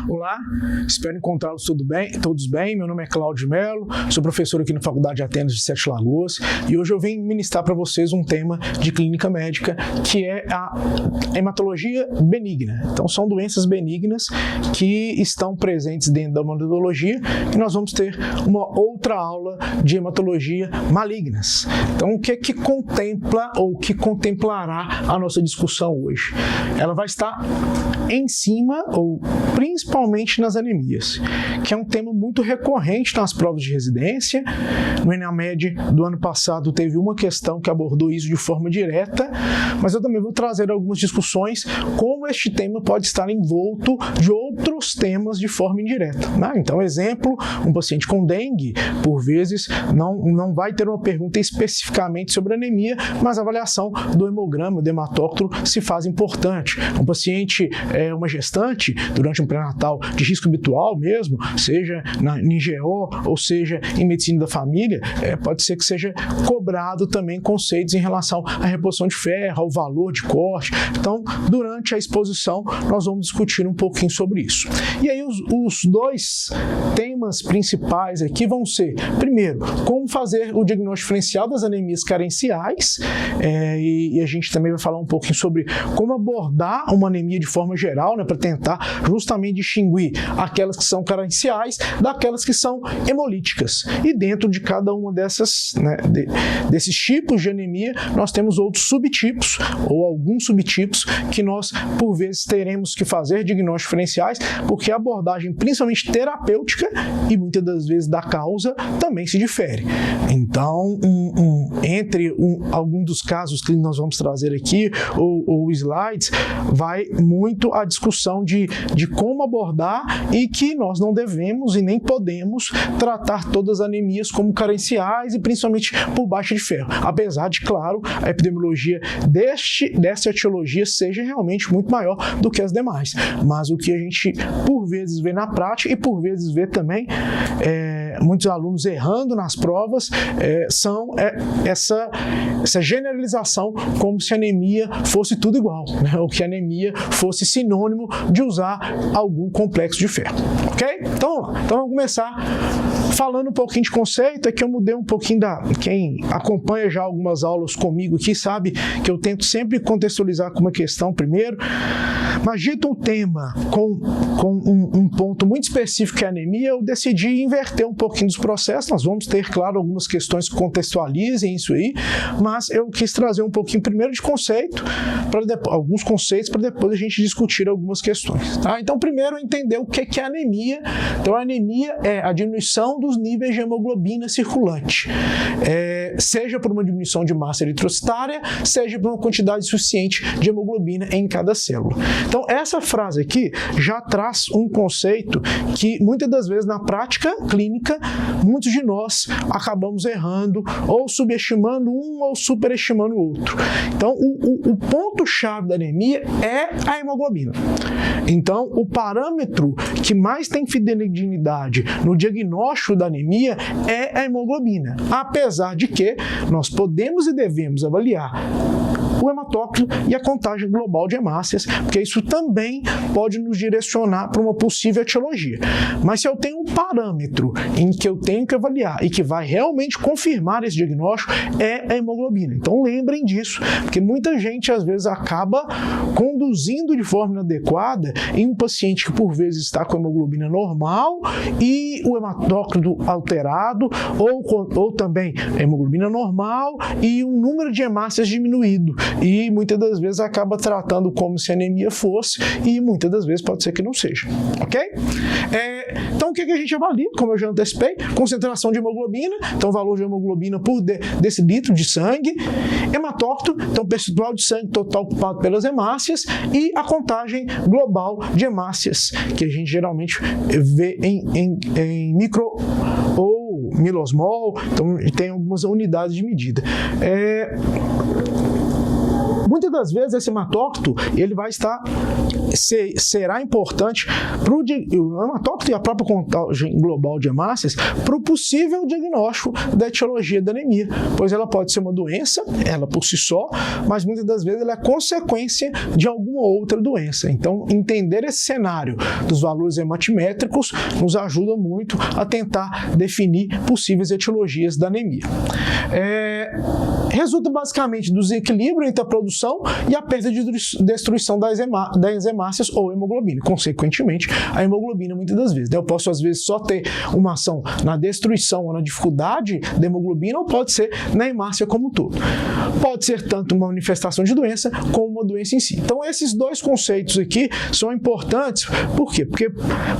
Olá, espero encontrá-los todos bem. Meu nome é Cláudio Melo, sou professor aqui na Faculdade de Atenas de Sete Lagoas e hoje eu venho ministrar para vocês um tema de clínica médica que é a hematologia benigna. Então são doenças benignas que estão presentes dentro da hematologia e nós vamos ter uma outra aula de hematologia malignas. Então o que contempla ou o que contemplará a nossa discussão hoje? Ela vai estar em cima ou principalmente nas anemias, que é um tema muito recorrente nas provas de residência. No ENAMED do ano passado teve uma questão que abordou isso de forma direta, mas eu também vou trazer algumas discussões como este tema pode estar envolto de outros temas de forma indireta, né? Então, exemplo, um paciente com dengue, por vezes, não vai ter uma pergunta especificamente sobre anemia, mas a avaliação do hemograma, do hematócrito, se faz importante. Um paciente, uma gestante, durante um pré-natal de risco habitual mesmo, seja em GO ou seja em medicina da família, pode ser que seja cobrado também conceitos em relação à reposição de ferro, ao valor de corte. Então, durante a exposição, nós vamos discutir um pouquinho sobre isso. E aí, os dois temas principais aqui vão ser, primeiro, como fazer o diagnóstico diferencial das anemias carenciais, e a gente também vai falar um pouquinho sobre como abordar uma anemia de forma geral, né, para tentar justamente distinguir aquelas que são carenciais daquelas que são hemolíticas. E dentro de cada uma dessas, né, desses tipos de anemia, nós temos outros subtipos ou alguns subtipos que nós, por vezes, teremos que fazer diagnósticos diferenciais, porque a abordagem, principalmente terapêutica e muitas das vezes da causa, também se difere. Então, entre alguns dos casos que nós vamos trazer aqui, ou slides, vai muito a discussão de como abordar e que nós não devemos e nem podemos tratar todas as anemias como carenciais e principalmente por baixa de ferro. Apesar de, claro, a epidemiologia dessa etiologia seja realmente muito maior do que as demais. Mas o que a gente, por vezes, vê na prática e por vezes vê também muitos alunos errando nas provas, são essa generalização como se a anemia fosse tudo igual, né? Ou que a anemia fosse sinônimo de usar algum complexo de ferro, ok? Então vamos lá. Então vamos começar falando um pouquinho de conceito. Aqui eu mudei um pouquinho quem acompanha já algumas aulas comigo aqui sabe que eu tento sempre contextualizar com uma questão primeiro, mas dito um tema com um ponto muito específico que é a anemia, eu decidi inverter um pouquinho dos processos. Nós vamos ter, claro, algumas questões que contextualizem isso aí, mas eu quis trazer um pouquinho primeiro de conceito, alguns conceitos, para depois a gente discutir algumas questões, tá? Então, primeiro, entender o que é anemia. Então, a anemia é a diminuição dos níveis de hemoglobina circulante, seja por uma diminuição de massa eritrocitária, seja por uma quantidade suficiente de hemoglobina em cada célula. Então, essa frase aqui já traz um conceito que, muitas das vezes, na prática clínica, muitos de nós acabamos errando, ou subestimando um ou superestimando o outro. Então, o ponto-chave da anemia é a hemoglobina. Então, o parâmetro que mais tem fidelidade no diagnóstico da anemia é a hemoglobina, apesar de que nós podemos e devemos avaliar o hematócrito e a contagem global de hemácias, porque isso também pode nos direcionar para uma possível etiologia. Mas se eu tenho um parâmetro em que eu tenho que avaliar e que vai realmente confirmar esse diagnóstico, é a hemoglobina. Então lembrem disso, porque muita gente às vezes acaba conduzindo de forma inadequada em um paciente que por vezes está com hemoglobina normal e o hematócrito alterado, ou também hemoglobina normal e um número de hemácias diminuído. E muitas das vezes acaba tratando como se anemia fosse e muitas das vezes pode ser que não seja, ok? Então o que a gente avalia? Como eu já antecipei, concentração de hemoglobina, então valor de hemoglobina por decilitro de sangue, hematócrito, então percentual de sangue total ocupado pelas hemácias e a contagem global de hemácias, que a gente geralmente vê em micro ou milosmol, então tem algumas unidades de medida. Muitas das vezes esse hematócrito ele vai estar será importante para o hematócrito e a própria contagem global de hemácias para o possível diagnóstico da etiologia da anemia, pois ela pode ser uma doença, ela por si só, mas muitas das vezes ela é consequência de alguma outra doença. Então, entender esse cenário dos valores hematimétricos nos ajuda muito a tentar definir possíveis etiologias da anemia. Resulta basicamente do desequilíbrio entre a produção e a perda de destruição das hemácias ou hemoglobina. Consequentemente, a hemoglobina muitas das vezes. Eu posso às vezes só ter uma ação na destruição ou na dificuldade da hemoglobina, ou pode ser na hemácia como um todo. Pode ser tanto uma manifestação de doença como uma doença em si. Então esses dois conceitos aqui são importantes. Por quê? Porque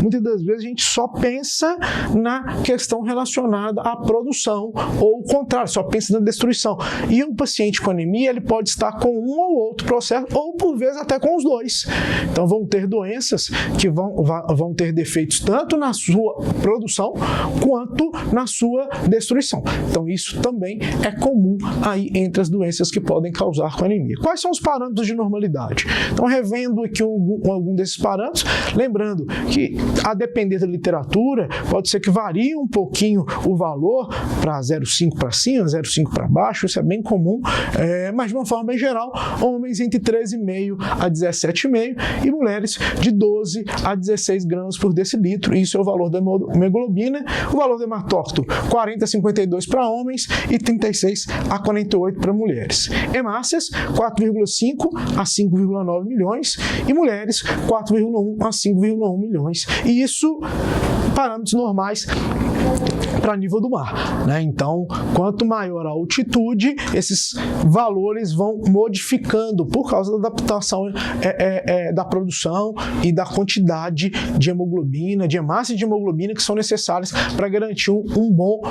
muitas das vezes a gente só pensa na questão relacionada à produção, ou o contrário, só pensa na destruição. E um paciente com anemia, ele pode estar com um ou outro processo, ou por vezes até com os dois. Então vão ter doenças que vão ter defeitos tanto na sua produção quanto na sua destruição. Então isso também é comum aí entre as doenças que podem causar com anemia. Quais são os parâmetros de normalidade? Então, revendo aqui algum desses parâmetros, lembrando que, a depender da literatura, pode ser que varie um pouquinho o valor para 0,5 para cima, 0,5 para baixo, isso é bem comum, mas de uma forma bem geral, homens entre 13,5 a 17,5 e mulheres de 12 a 16 gramas por decilitro. Isso é o valor da hemoglobina. O valor do hematócrito, 40 a 52 para homens e 36 a 48 para mulheres. Hemácias, 4,5 a 5,9 milhões e mulheres, 4,1 a 5,1 milhões. E isso, parâmetros normais para nível do mar, né? Então, quanto maior a altitude, esses valores vão modificando por causa da adaptação da produção e da quantidade de hemoglobina, de hemácia de hemoglobina que são necessárias para garantir um bom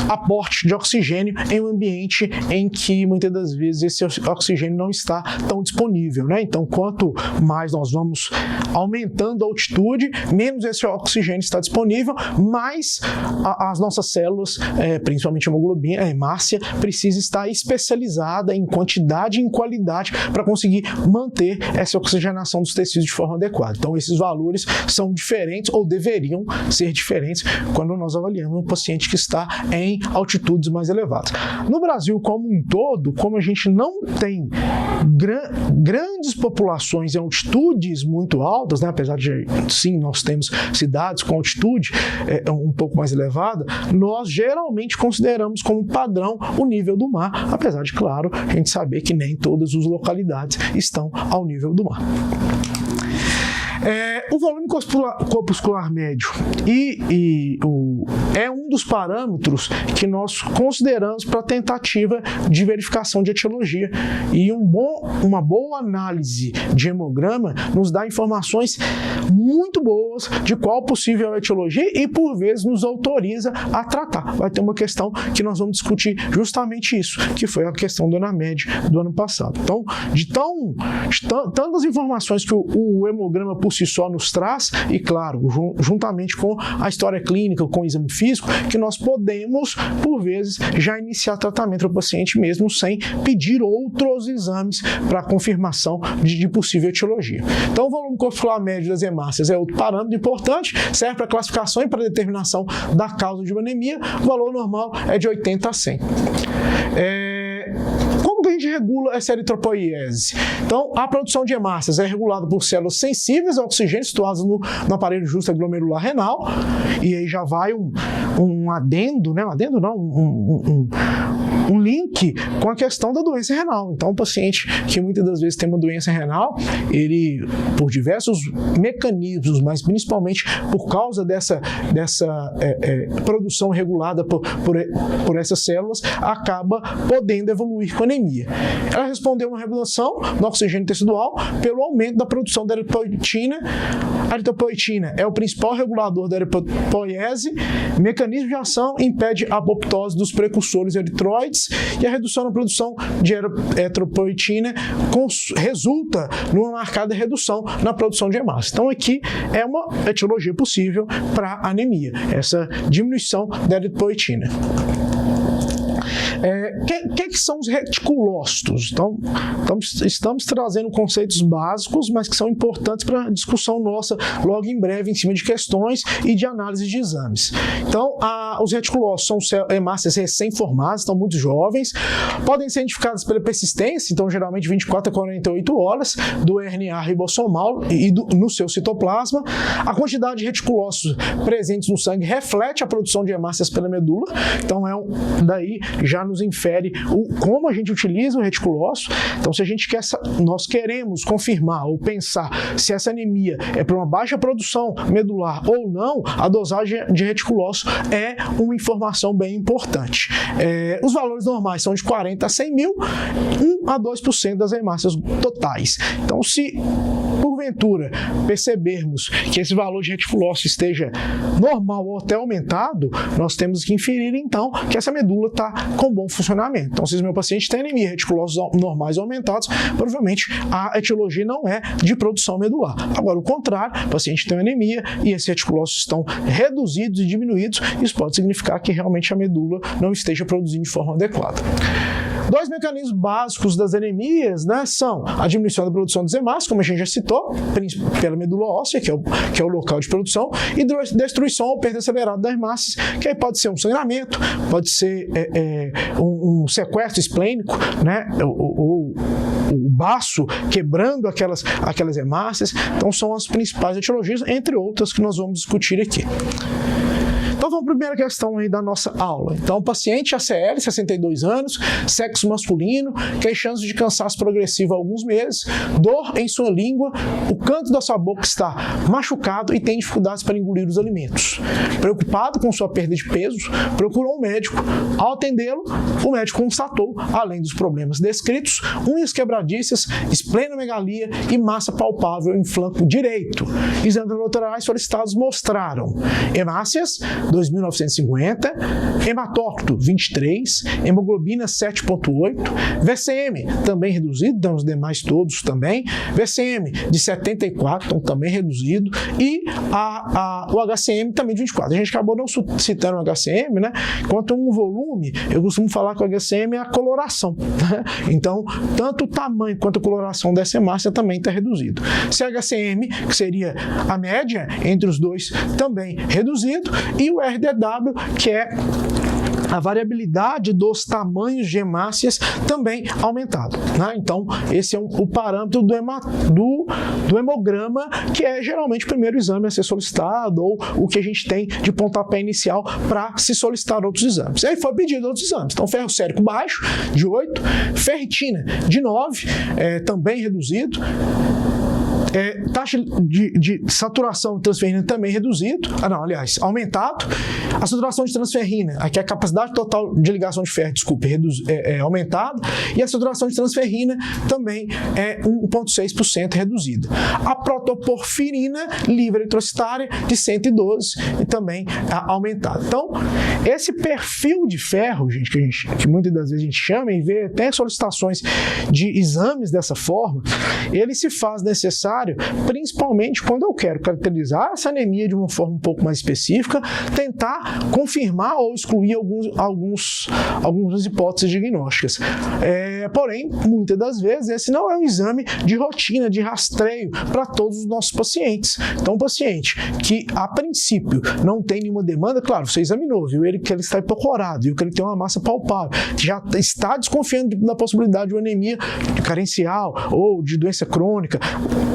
aporte de oxigênio em um ambiente em que muitas das vezes esse oxigênio não está tão disponível, né? Então, quanto mais nós vamos aumentando a altitude, menos esse oxigênio está disponível, mais as nossas células, principalmente a hemoglobina, a hemácia, precisa estar especializada em quantidade e em qualidade para conseguir manter essa oxigenação dos tecidos de forma adequada. Então, esses valores são diferentes ou deveriam ser diferentes quando nós avaliamos um paciente que está em altitudes mais elevadas. No Brasil como um todo, como a gente não tem grandes populações em altitudes muito altas, né, apesar de sim, nós temos cidades com altitude um pouco mais elevada, nós geralmente consideramos como padrão o nível do mar, apesar de, claro, a gente saber que nem todas as localidades estão ao nível do mar. O volume corpuscular médio é um dos parâmetros que nós consideramos para tentativa de verificação de etiologia, e uma boa análise de hemograma nos dá informações muito boas de qual possível etiologia e por vezes nos autoriza a tratar. Vai ter uma questão que nós vamos discutir justamente isso, que foi a questão do ENAMED do ano passado. Então, de tantas informações que o hemograma por si só nos traz, e claro, juntamente com a história clínica, com o exame físico, que nós podemos, por vezes, já iniciar tratamento para o paciente mesmo sem pedir outros exames para confirmação de possível etiologia. Então, o volume corpuscular médio das hemácias é outro parâmetro importante, serve para classificação e para determinação da causa de uma anemia. O valor normal é de 80 a 100. Como que a gente regula essa eritropoiese? Então, a produção de hemácias é regulada por células sensíveis ao oxigênio situadas no aparelho justo-glomerular renal, e aí já vai um adendo, né? Um link com a questão da doença renal. Então, o paciente que muitas das vezes tem uma doença renal, ele, por diversos mecanismos, mas principalmente por causa dessa produção regulada por essas células, acaba podendo evoluir com anemia. Ela respondeu a uma redução no oxigênio tecidual pelo aumento da produção da eritropoetina. A eritropoetina é o principal regulador da eritropoiese. Mecanismo de ação impede a apoptose dos precursores eritroides, e a redução na produção de eritropoetina resulta numa marcada redução na produção de hemácia. Então aqui é uma etiologia possível para anemia, essa diminuição da eritropoetina. Que são os reticulócitos? Então, estamos trazendo conceitos básicos, mas que são importantes para a discussão nossa logo em breve em cima de questões e de análise de exames. Então, os reticulócitos são hemácias recém-formadas, estão muito jovens, podem ser identificadas pela persistência, então geralmente 24 a 48 horas do RNA ribossomal e no seu citoplasma. A quantidade de reticulócitos presentes no sangue reflete a produção de hemácias pela medula, então daí já nos infere como a gente utiliza o reticulócito. Então, se a gente nós queremos confirmar ou pensar se essa anemia é por uma baixa produção medular ou não, a dosagem de reticulócito é uma informação bem importante. Os valores normais são de 40 a 100 mil, 1 a 2% das hemácias totais. Então, se porventura percebermos que esse valor de reticulócito esteja normal ou até aumentado, nós temos que inferir então que essa medula está com bom funcionamento. Então, se o meu paciente tem anemia, reticulócitos normais aumentados, provavelmente a etiologia não é de produção medular. Agora, o contrário, o paciente tem anemia e esses reticulócitos estão reduzidos e diminuídos, isso pode significar que realmente a medula não esteja produzindo de forma adequada. Dois mecanismos básicos das anemias, né, são a diminuição da produção das hemácias, como a gente já citou, pela medula óssea, que é o local de produção, e destruição ou perda acelerada das hemácias, que aí pode ser um sangramento, pode ser um sequestro esplênico, né, o baço quebrando aquelas hemácias. Então, são as principais etiologias, entre outras que nós vamos discutir aqui. Então, vamos para a primeira questão aí da nossa aula. Então, paciente ACL, 62 anos, sexo masculino, queixando de cansaço progressivo há alguns meses, dor em sua língua, o canto da sua boca está machucado e tem dificuldades para engolir os alimentos. Preocupado com sua perda de peso, procurou um médico. Ao atendê-lo, o médico constatou, além dos problemas descritos, unhas quebradiças, esplenomegalia e massa palpável em flanco direito. Exames laboratoriais solicitados mostraram hemácias 2.950, hematócrito 23, hemoglobina 7,8, VCM também reduzido, então os demais todos também, VCM de 74, então também reduzido, e o HCM também de 24. A gente acabou não citando o HCM, né? Quanto um volume, eu costumo falar que o HCM é a coloração, né? Então, tanto o tamanho quanto a coloração dessa hemácia também está reduzido. CHCM, que seria a média entre os dois, também reduzido, e o RDW, que é a variabilidade dos tamanhos de hemácias, também aumentado, né? Então, esse é o parâmetro do hemograma, que é geralmente o primeiro exame a ser solicitado, ou o que a gente tem de pontapé inicial para se solicitar outros exames. Aí foi pedido outros exames. Então, ferro sérico baixo, de 8, ferritina, de 9, também reduzido. Taxa de saturação de transferrina também reduzido, aumentado. A saturação de transferrina, aqui a capacidade total de ligação de ferro, aumentada, e a saturação de transferrina também é 1,6% reduzida. A protoporfirina livre eritrocitária de 112 e também aumentada. Então, esse perfil de ferro, gente, que muitas das vezes a gente chama e vê até solicitações de exames dessa forma, ele se faz necessário principalmente quando eu quero caracterizar essa anemia de uma forma um pouco mais específica, tentar confirmar ou excluir algumas hipóteses diagnósticas. Porém, muitas das vezes, esse não é um exame de rotina, de rastreio para todos os nossos pacientes. Então, um paciente que, a princípio, não tem nenhuma demanda, claro, você examinou, viu que ele está hipocorado, viu que ele tem uma massa palpável, já está desconfiando da possibilidade de uma anemia carencial ou de doença crônica,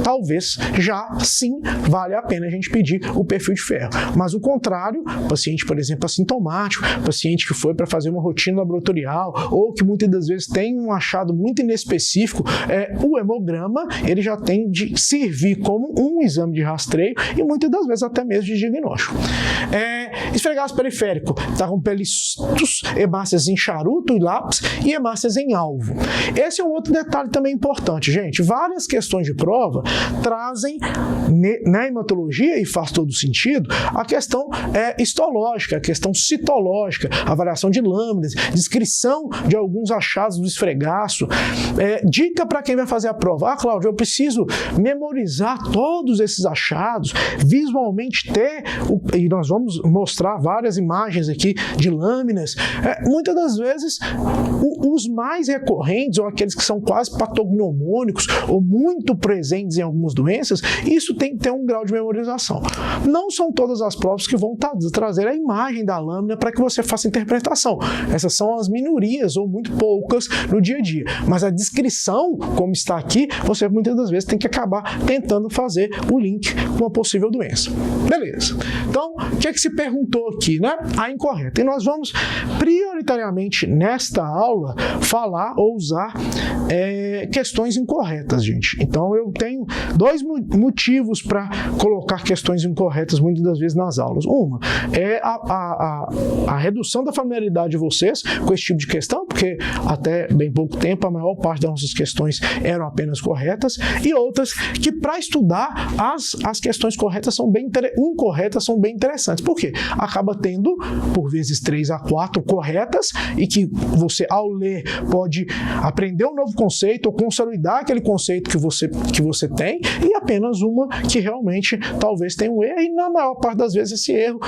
talvez já sim vale a pena a gente pedir o perfil de ferro. Mas o contrário, paciente, por exemplo, assintomático, paciente que foi para fazer uma rotina laboratorial ou que muitas das vezes tem um achado muito inespecífico, o hemograma, ele já tem de servir como um exame de rastreio e muitas das vezes até mesmo de diagnóstico. Esfregaço periférico, está com pelistos, hemácias em charuto e lápis e hemácias em alvo. Esse é um outro detalhe também importante, gente. Várias questões de prova trazem na hematologia, e faz todo sentido, a questão histológica, a questão citológica, avaliação de lâminas, descrição de alguns achados do esfregaço. Dica para quem vai fazer a prova: Cláudio, eu preciso memorizar todos esses achados, visualmente e nós vamos mostrar várias imagens aqui de lâminas. Muitas das vezes, os mais recorrentes, ou aqueles que são quase patognomônicos, ou muito presentes em algumas doenças, isso tem que ter um grau de memorização. Não são todas as provas que vão trazer a imagem da lâmina para que você faça interpretação. Essas são as minorias, ou muito poucas, no dia a dia. Mas a descrição, como está aqui, você muitas das vezes tem que acabar tentando fazer o link com uma possível doença. Beleza. Então, o que é que se perguntou aqui, né? A incorreta. E nós vamos, prioritariamente, nesta aula, falar ou usar questões incorretas, gente. Então, eu tenho dois motivos para colocar questões incorretas muitas das vezes nas aulas. Uma é a redução da familiaridade de vocês com esse tipo de questão, porque até bem pouco tempo a maior parte das nossas questões eram apenas corretas, e outras que, para estudar, as questões incorretas são bem interessantes. Por quê? Acaba tendo, por vezes, 3 a 4 corretas, e que você, ao ler, pode aprender um novo conceito ou consolidar aquele conceito que você tem, e apenas uma que realmente talvez tenha um erro, e na maior parte das vezes esse erro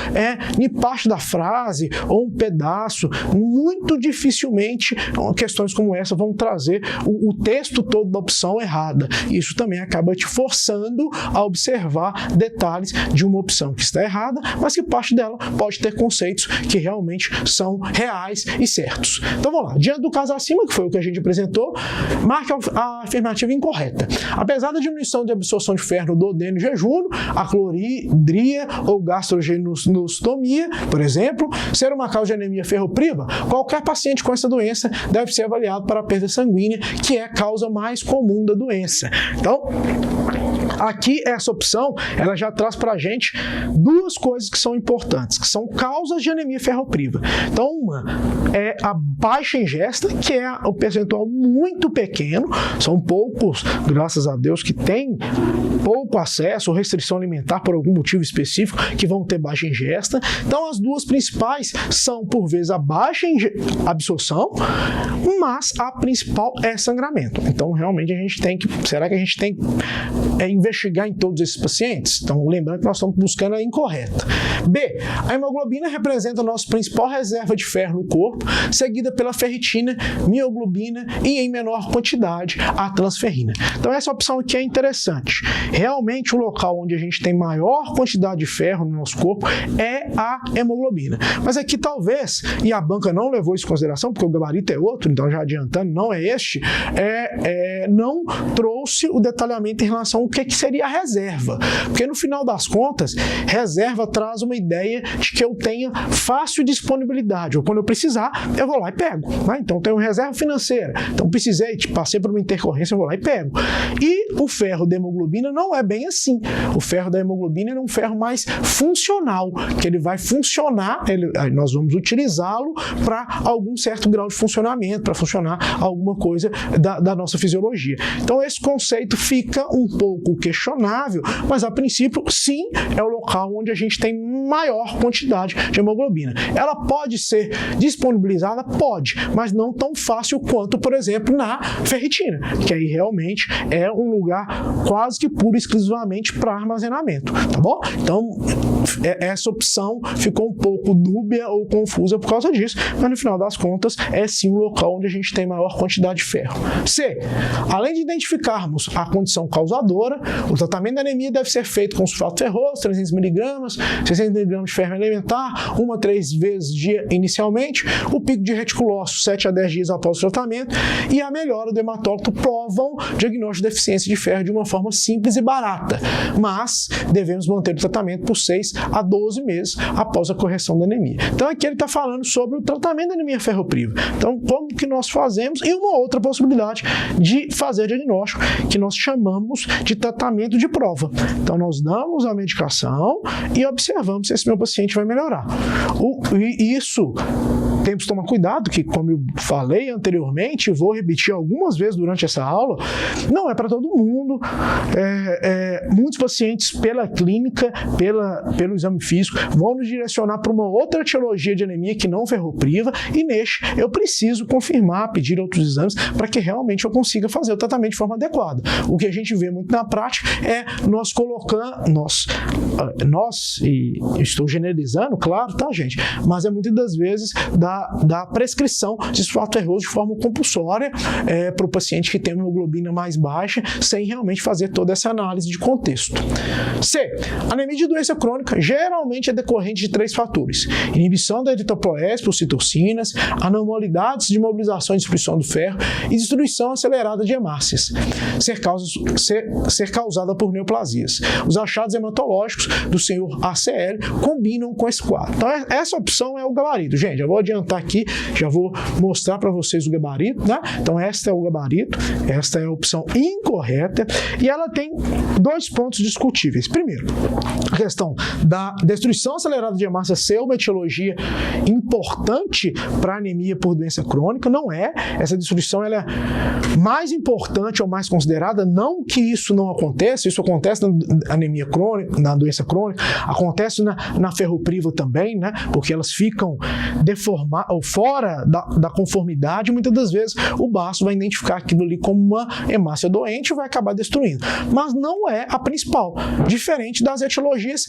em parte da frase ou um pedaço. Muito dificilmente questões como essa vão trazer o texto todo da opção errada. Isso também acaba te forçando a observar detalhes de uma opção que está errada, mas que parte dela pode ter conceitos que realmente são reais e certos. Então vamos lá. Diante do caso acima, que foi o que a gente apresentou, marque a afirmativa incorreta. Apesar da diminuição de absorção de ferro no duodeno e jejum, a cloridria ou gastrogenostomia, por exemplo, ser uma causa de anemia ferropriva, qualquer paciente com essa doença deve ser avaliado para a perda sanguínea, que é a causa mais comum da doença. Então, aqui essa opção, ela já traz para a gente duas coisas que são importantes, que são causas de anemia ferropriva. Então, uma é a baixa ingesta, que é o percentual muito pequeno, são poucos, graças a Deus, que têm pouco acesso ou restrição alimentar por algum motivo específico, que vão ter baixa ingesta. Então, as duas principais são, por vezes, a baixa absorção, mas a principal é sangramento. Então, realmente, será que a gente tem que investigar em todos esses pacientes? Então, lembrando que nós estamos buscando a incorreta. B. A hemoglobina representa a nossa principal reserva de ferro no corpo, seguida pela ferritina, mioglobina e, em menor quantidade, a transferrina. Então, essa opção aqui é interessante. Realmente, o local onde a gente tem maior quantidade de ferro no nosso corpo é a hemoglobina. Mas aqui, talvez, e a banca não levou isso em consideração, porque o gabarito é outro, então já adiantando, não é este, não trouxe o detalhamento em relação ao que seria a reserva. Porque, no final das contas, reserva traz uma ideia de que eu tenha fácil disponibilidade, ou quando eu precisar, eu vou lá e pego. Né? Então, tenho reserva financeira. Então, passei por uma intercorrência, eu vou lá e pego. E o ferro da hemoglobina não é bem assim. O ferro da hemoglobina é um ferro mais funcional, que ele vai funcionar, nós vamos utilizá-lo para algum certo grau de funcionamento, para funcionar alguma coisa da nossa fisiologia. Então, esse conceito fica um pouco questionável, mas a princípio, sim, é o local onde a gente tem maior quantidade de hemoglobina. Ela pode ser disponibilizada? Pode, mas não tão fácil quanto, por exemplo, na ferritina, que aí realmente é um lugar quase que puro e exclusivamente para armazenamento, tá bom? Então, essa opção ficou um pouco dúbia ou confusa por causa disso, mas no final das contas, é sim um local onde a gente tem maior quantidade de ferro. C. Além de identificarmos a condição causadora, o tratamento da anemia deve ser feito com sulfato ferroso, 300 mg, 600 mg de ferro elementar, 1 a 3 vezes dia inicialmente, o pico de reticulócito 7 a 10 dias após o tratamento e a melhora do hematócrito provam diagnóstico de deficiência de ferro de uma forma simples e barata, mas devemos manter o tratamento por 6 a 12 meses após a correção da anemia. Então aqui ele está falando sobre o tratamento da anemia ferropriva. Então como que nós fazemos? E uma outra possibilidade de fazer diagnóstico que nós chamamos de tratamento de prova. Então nós damos a medicação e observamos se esse meu paciente vai melhorar. Isso temos que tomar cuidado, que como eu falei anteriormente, vou repetir algumas vezes durante essa aula, não é para todo mundo. Muitos pacientes pela clínica, pelo exame físico, vão nos direcionar para uma outra etiologia de anemia que não ferropriva, e neste eu preciso confirmar, pedir outros exames para que realmente eu consiga fazer o tratamento de forma adequada. O que a gente vê muito na prática é nós colocando, e estou generalizando, claro, tá, gente? Mas é muitas das vezes da prescrição de sulfato ferroso de forma compulsória para o paciente que tem uma hemoglobina mais baixa, sem realmente fazer toda essa análise de contexto. C. Anemia de doença crônica geralmente é decorrente de 3 fatores: inibição da eritropoese por citocinas, anormalidades de mobilização e distribuição do ferro e destruição acelerada de hemácias, ser causada por neoplasias. Os achados hematológicos do senhor ACL combinam com esse quadro. Então, essa opção é o gabarito. Gente, já vou adiantar aqui, já vou mostrar para vocês o gabarito, né? Então, esta é o gabarito, esta é a opção incorreta, e ela tem 2 pontos discutíveis. Primeiro, a questão da destruição acelerada de hemácia ser uma etiologia importante para anemia por doença crônica. Não é. Essa destruição ela é mais importante ou mais considerada, não que isso não aconteça, isso acontece na anemia crônica, na doença crônica, acontece na ferropriva também, né? Porque elas ficam deformadas ou fora da conformidade, muitas das vezes o baço vai identificar aquilo ali como uma hemácia doente e vai acabar destruindo. Mas não é a principal, diferente das etiologias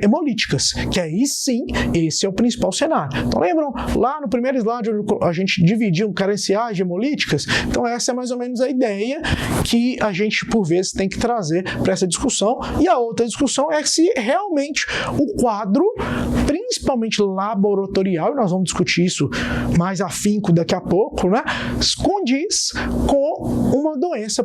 hemolíticas, que aí sim, esse é o principal cenário. Então lembram, lá no primeiro slide a gente dividiu carenciais hemolíticas? Então essa é mais ou menos a ideia que a gente por vezes tem que trazer para essa discussão. E a outra discussão é se realmente o quadro, principalmente laboratorial, e nós vamos discutir isso mais afinco daqui a pouco, né, condiz com uma doença,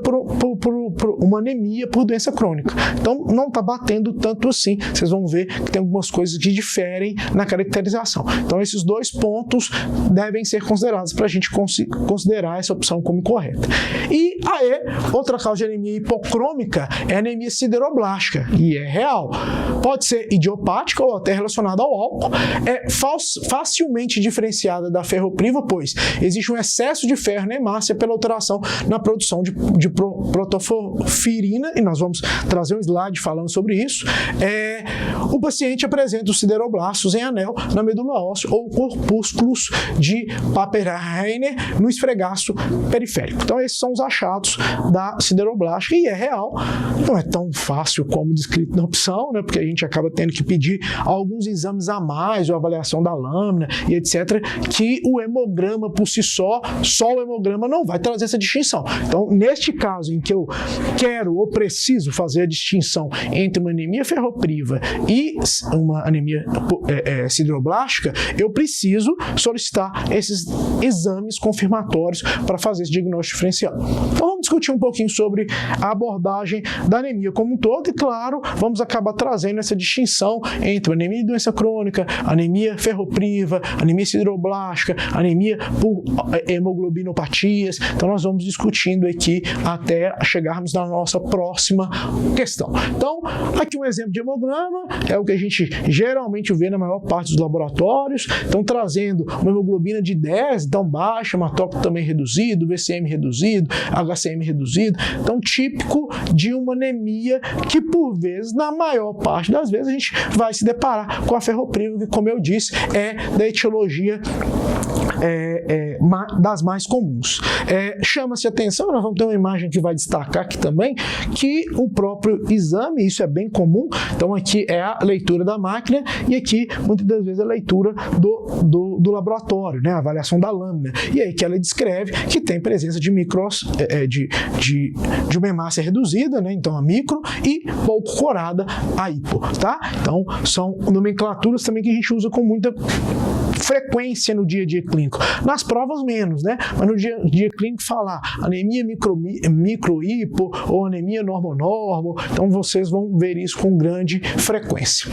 uma anemia por doença crônica. Então não está batendo tanto assim, vocês vão ver que tem algumas coisas que diferem na caracterização. Então esses 2 pontos devem ser considerados para a gente considerar essa opção como correta. E aí, outra causa de anemia hipocrômica é a anemia sideroblástica, e é real. Pode ser idiopática ou até relacionada ao álcool, é facilmente diferenciada da ferropriva, pois existe um excesso de ferro na hemácia pela alteração na produção de protoporfirina, e nós vamos trazer um slide falando sobre isso. O paciente apresenta os sideroblastos em anel na medula óssea ou corpúsculos de Pappenheim no esfregaço periférico. Então esses são os achados da sideroblástica, e é real. Não é tão fácil como descrito na opção, né, porque a gente acaba tendo que pedir alguns exames a mais, ou avaliação da lâmina e etc, que o hemograma por si só o hemograma não vai trazer essa distinção. Então, neste caso em que eu quero ou preciso fazer a distinção entre uma anemia ferropriva e uma anemia sideroblástica, eu preciso solicitar esses exames confirmatórios para fazer esse diagnóstico diferencial. Então, vamos discutir um pouquinho sobre a abordagem da anemia como um todo, e claro, vamos acabar trazendo essa distinção entre anemia de doença crônica, anemia ferropriva, anemia sideroblástica, anemia por hemoglobinopatias. Então nós vamos discutindo aqui até chegarmos na nossa próxima questão. Então, aqui um exemplo de hemograma, é o que a gente geralmente vê na maior parte dos laboratórios. Então, trazendo uma hemoglobina de 10, então baixa, hematócrito também reduzido, VCM reduzido, HCM reduzido. Então, típico de uma anemia que, por vezes, na maior parte das vezes, a gente vai se deparar com a ferropriva, que, como eu disse, é da etiologia das mais comuns. Chama-se atenção, nós vamos ter uma imagem que vai destacar aqui também, que o próprio exame, isso é bem comum. Então aqui é a leitura da máquina, e aqui muitas das vezes a leitura do laboratório, né, a avaliação da lâmina, e aí que ela descreve que tem presença de de uma hemácia reduzida, né, então a micro, e pouco corada a hipo, tá? Então são nomenclaturas também que a gente usa com muita frequência no dia a dia clínico. Nas provas menos, né? Mas no dia a dia clínico falar anemia micro-hipo ou anemia normo-normo, então vocês vão ver isso com grande frequência.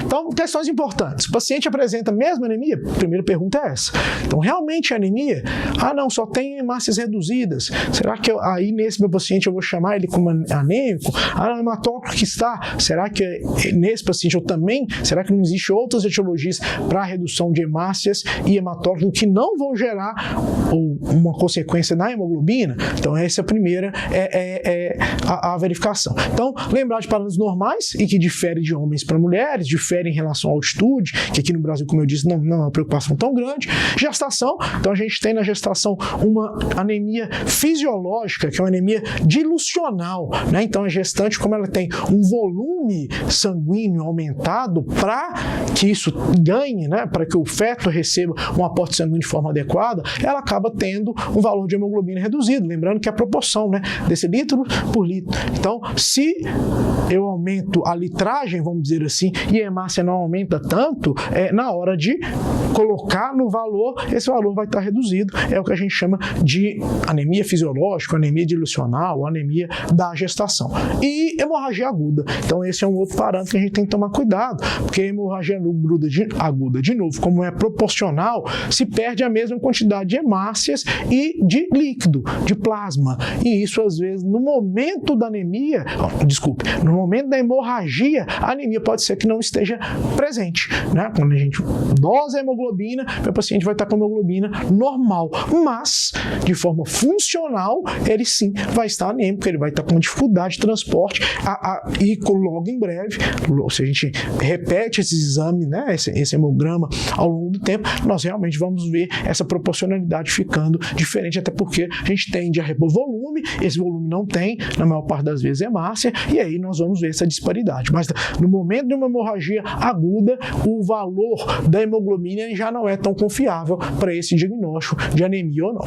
Então, questões importantes. O paciente apresenta a mesma anemia? A primeira pergunta é essa. Então, realmente é anemia? Ah, não, só tem hemácias reduzidas. Será que aí nesse meu paciente eu vou chamar ele como anêmico? Ah, o hematócrito que está, será que nesse paciente eu também, será que não existe outras etiologias para redução de hemácias hemácias e hematócritos que não vão gerar uma consequência na hemoglobina. Então essa é a primeira a verificação. Então, lembrar de parâmetros normais e que difere de homens para mulheres, difere em relação à altitude, que aqui no Brasil, como eu disse, não é uma preocupação tão grande. Gestação, então a gente tem na gestação uma anemia fisiológica, que é uma anemia dilucional, né? Então a gestante, como ela tem um volume sanguíneo aumentado para que isso ganhe, né? Para que o feto receba um aporte sanguíneo de forma adequada, ela acaba tendo um valor de hemoglobina reduzido, lembrando que é a proporção, né? Decilitro por litro. Então, se eu aumento a litragem, vamos dizer assim, e a hemácia não aumenta tanto, na hora de colocar no valor, esse valor vai estar reduzido. É o que a gente chama de anemia fisiológica, anemia dilucional, anemia da gestação. E hemorragia aguda. Então, esse é um outro parâmetro que a gente tem que tomar cuidado, porque a hemorragia aguda, de novo, como é proporcional, se perde a mesma quantidade de hemácias e de líquido, de plasma. E isso, às vezes, no momento da anemia, no momento da hemorragia, a anemia pode ser que não esteja presente, né? Quando a gente dosa a hemoglobina, o paciente vai estar com a hemoglobina normal, mas, de forma funcional, ele sim vai estar anêmico, ele vai estar com dificuldade de transporte e logo em breve, se a gente repete esse exame, né, esse hemograma ao longo do tempo, nós realmente vamos ver essa proporcionalidade ficando diferente, até porque a gente tende a repor volume, esse volume não tem, na maior parte das vezes, hemácia, e aí nós vamos ver essa disparidade. Mas no momento de uma hemorragia aguda, o valor da hemoglobina já não é tão confiável para esse diagnóstico de anemia ou não.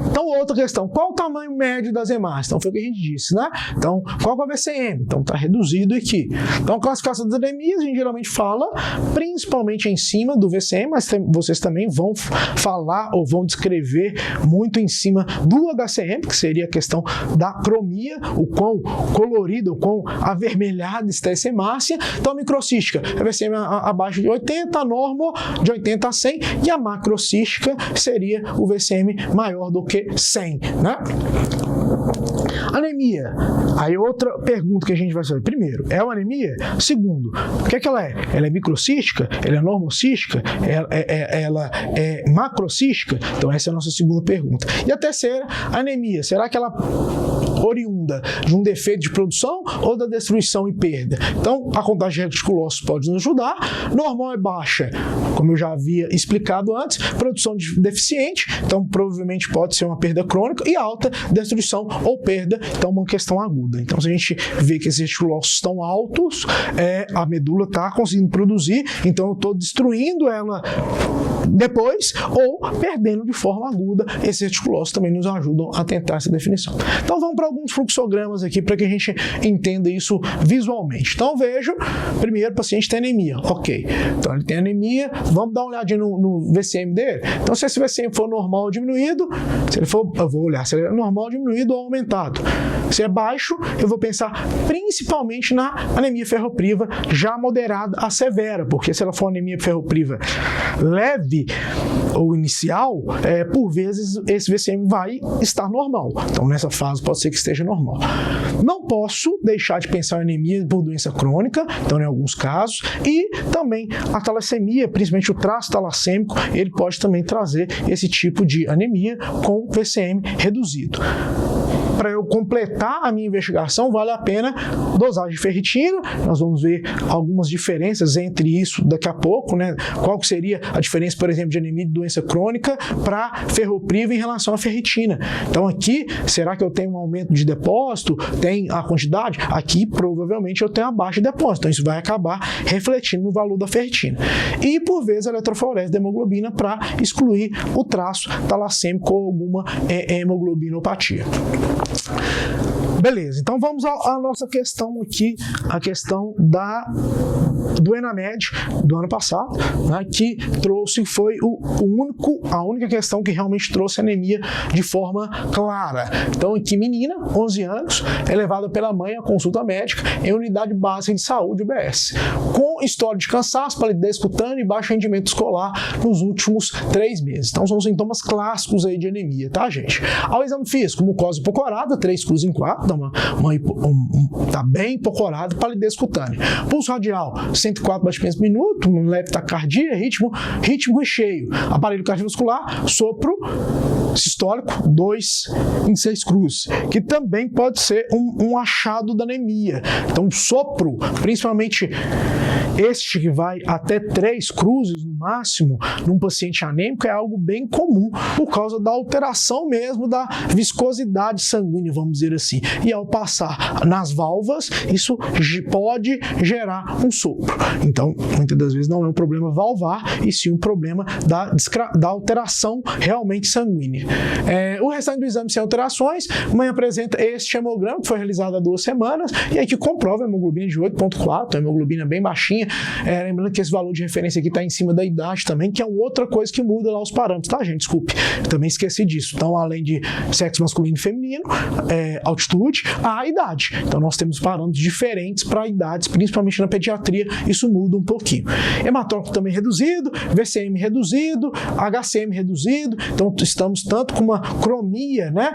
Então, outra questão, qual o tamanho médio das hemácias? Então, foi o que a gente disse, né? Então, qual é o VCM? Então, está reduzido aqui. Então, a classificação das anemias, a gente geralmente fala principalmente em cima do VCM, mas vocês também vão falar ou vão descrever muito em cima do HCM, que seria a questão da cromia, o quão colorido, o quão avermelhada está essa hemácia. Então, a microcística, a VCM abaixo de 80, a normal de 80 a 100, e a macrocística seria o VCM maior do que 100, né? Anemia. Aí outra pergunta que a gente vai fazer. Primeiro, é uma anemia? Segundo, o que é que ela é? Ela é microcística? Ela é normocística? Ela é macrocística? Então essa é a nossa segunda pergunta. E a terceira, anemia. Será que ela oriunda de um defeito de produção ou da destruição e perda? Então, a contagem de reticulócitos pode nos ajudar. Normal é baixa, como eu já havia explicado antes, produção deficiente, então provavelmente pode ser uma perda crônica, e alta, destruição ou perda, então uma questão aguda. Então, se a gente vê que esses reticulócitos estão altos, a medula está conseguindo produzir, então eu estou destruindo ela depois ou perdendo de forma aguda. Esses reticulócitos também nos ajudam a tentar essa definição. Então, vamos para alguns fluxogramas aqui para que a gente entenda isso visualmente. Então, vejo, primeiro, o paciente tem anemia. Ok. Então, ele tem anemia. Vamos dar uma olhadinha no VCM dele. Então, se esse VCM for normal ou diminuído, se ele for, eu vou olhar se ele é normal, diminuído ou aumentado. Se é baixo, eu vou pensar principalmente na anemia ferropriva já moderada a severa, porque se ela for anemia ferropriva leve ou inicial, por vezes esse VCM vai estar normal. Então, nessa fase pode ser que esteja normal. Não posso deixar de pensar em anemia por doença crônica, então em alguns casos, e também a talassemia, principalmente o traço talassêmico, ele pode também trazer esse tipo de anemia com VCM reduzido. Para eu completar a minha investigação, vale a pena dosagem de ferritina. Nós vamos ver algumas diferenças entre isso daqui a pouco, né? Qual que seria a diferença, por exemplo, de anemia de doença crônica para ferropriva em relação à ferritina. Então aqui, será que eu tenho um aumento de depósito? Tem a quantidade? Aqui, provavelmente, eu tenho a baixa de depósito. Então isso vai acabar refletindo no valor da ferritina. E, por vezes, a eletroforese da hemoglobina para excluir o traço talassêmico ou alguma hemoglobinopatia. Beleza, então vamos à nossa questão aqui, a questão do ENAMED do ano passado, né, que foi a única questão que realmente trouxe anemia de forma clara. Então, aqui, menina, 11 anos, é levada pela mãe à consulta médica em unidade básica de saúde, UBS, com história de cansaço, palidez cutânea e baixo rendimento escolar nos últimos 3 meses. Então, são sintomas clássicos aí de anemia, tá, gente? Ao exame físico, mucosa hipocorada, 3 cruz em 4, tá bem hipocorado, palidez cutânea. Pulso radial, 104 batimentos por minuto, leve taquicardia, ritmo e cheio. Aparelho cardiovascular, sopro sistólico, 2 em 6 cruzes, que também pode ser um achado da anemia. Então, sopro, principalmente este que vai até 3 cruzes no máximo, num paciente anêmico, é algo bem comum por causa da alteração mesmo da viscosidade sanguínea, vamos dizer assim. E ao passar nas válvulas, isso pode gerar um sopro. Então, muitas das vezes não é um problema valvar, e sim um problema da alteração realmente sanguínea. O restante do exame sem alterações, mãe apresenta este hemograma, que foi realizado há 2 semanas, e aí que comprova a hemoglobina de 8,4, a hemoglobina bem baixinha. Lembrando que esse valor de referência aqui está em cima da idade também, que é outra coisa que muda lá os parâmetros, tá, gente? Desculpe, eu também esqueci disso. Então, além de sexo masculino e feminino, altitude, a idade. Então, nós temos parâmetros diferentes para idades, principalmente na pediatria, isso muda um pouquinho. Hematócrito também reduzido, VCM reduzido, HCM reduzido, então estamos tanto com uma cromia, né?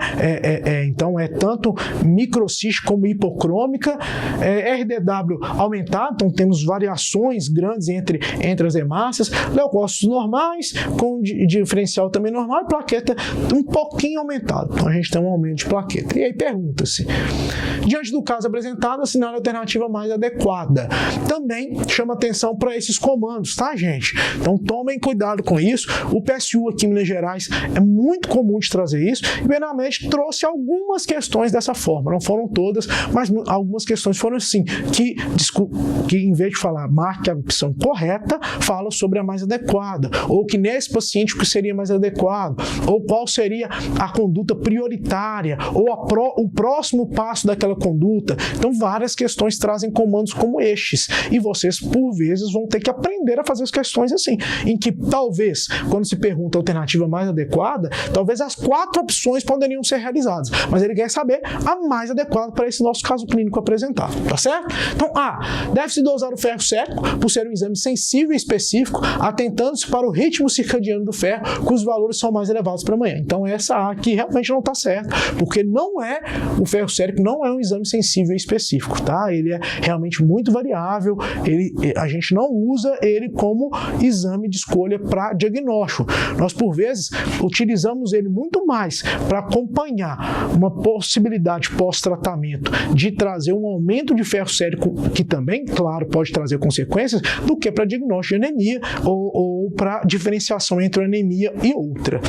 Então, tanto microcística como hipocrômica, RDW aumentado, então temos variações grandes entre as hemácias, leucócitos normais, com diferencial também normal, e plaqueta um pouquinho aumentado. Então a gente tem um aumento de plaqueta. E aí pergunta-se, diante do caso apresentado, assinale a alternativa mais adequada. Também chama atenção para esses comandos, tá, gente? Então tomem cuidado com isso. O PSU aqui em Minas Gerais é muito comum de trazer isso, e primeiramente trouxe algumas questões dessa forma, não foram todas, mas algumas questões foram assim, que em vez de falar marque a opção correta, fala sobre a mais adequada, ou que nesse paciente o que seria mais adequado, ou qual seria a conduta prioritária, ou o próximo passo daquela conduta. Então várias questões trazem comandos como estes, e vocês por vezes vão ter que aprender a fazer as questões assim, em que talvez, quando se pergunta a alternativa mais adequada, talvez as 4 opções poderiam ser realizadas, mas ele quer saber a mais adequada para esse nosso caso clínico apresentado, tá certo? Então, deve-se dosar o ferro sérico por ser um exame sensível e específico, atentando-se para o ritmo circadiano do ferro, cujos valores são mais elevados para amanhã. Então, essa A aqui realmente não está certa, porque o ferro sérico não é um exame sensível e específico, tá? Ele é realmente muito variável, a gente não usa ele como exame de escolha para diagnóstico. Nós, por vezes, utilizamos ele muito mais para acompanhar uma possibilidade pós-tratamento de trazer um aumento de ferro sérico, que também, claro, pode trazer consequências, do que para diagnóstico de anemia ou para diferenciação entre anemia e outra.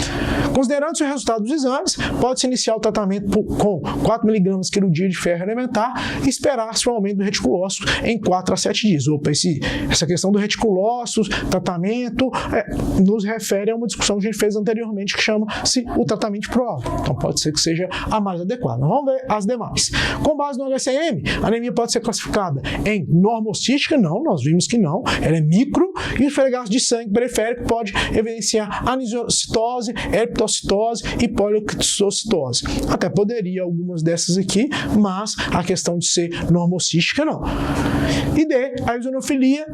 Considerando o resultado dos exames, pode-se iniciar o tratamento com 4 mg quilo dia de ferro elementar e esperar-se um aumento do reticulócito em 4 a 7 dias. Essa questão do reticulócito, tratamento, nos refere a uma discussão que a gente fez anteriormente, que chama-se o tratamento de prova. Então pode ser que seja a mais adequada. Vamos ver as demais. Com base no HCM, a anemia pode ser classificada em normocística? Não, nós vimos que não. Ela é micro, e o fregaço de sangue periférico pode evidenciar anisocitose, eriptocitose e polioxicitose. Até poderia algumas dessas aqui, mas a questão de ser normocística não. E D, a eosinofilia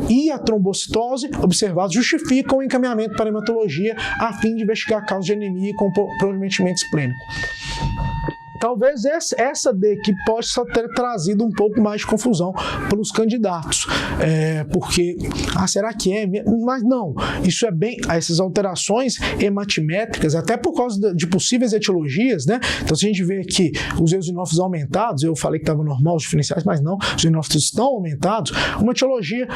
e a trombocitose observados justificam o encaminhamento para a hematologia a fim de investigar a causa de anemia e comprometimento esplênico. Talvez essa D que possa ter trazido um pouco mais de confusão para os candidatos, porque, será que é? Mas não, isso é bem, essas alterações hematimétricas, até por causa de possíveis etiologias, né? Então, se a gente vê aqui os eosinófilos aumentados, eu falei que estava normal os diferenciais, mas não, os eosinófilos estão aumentados, uma etiologia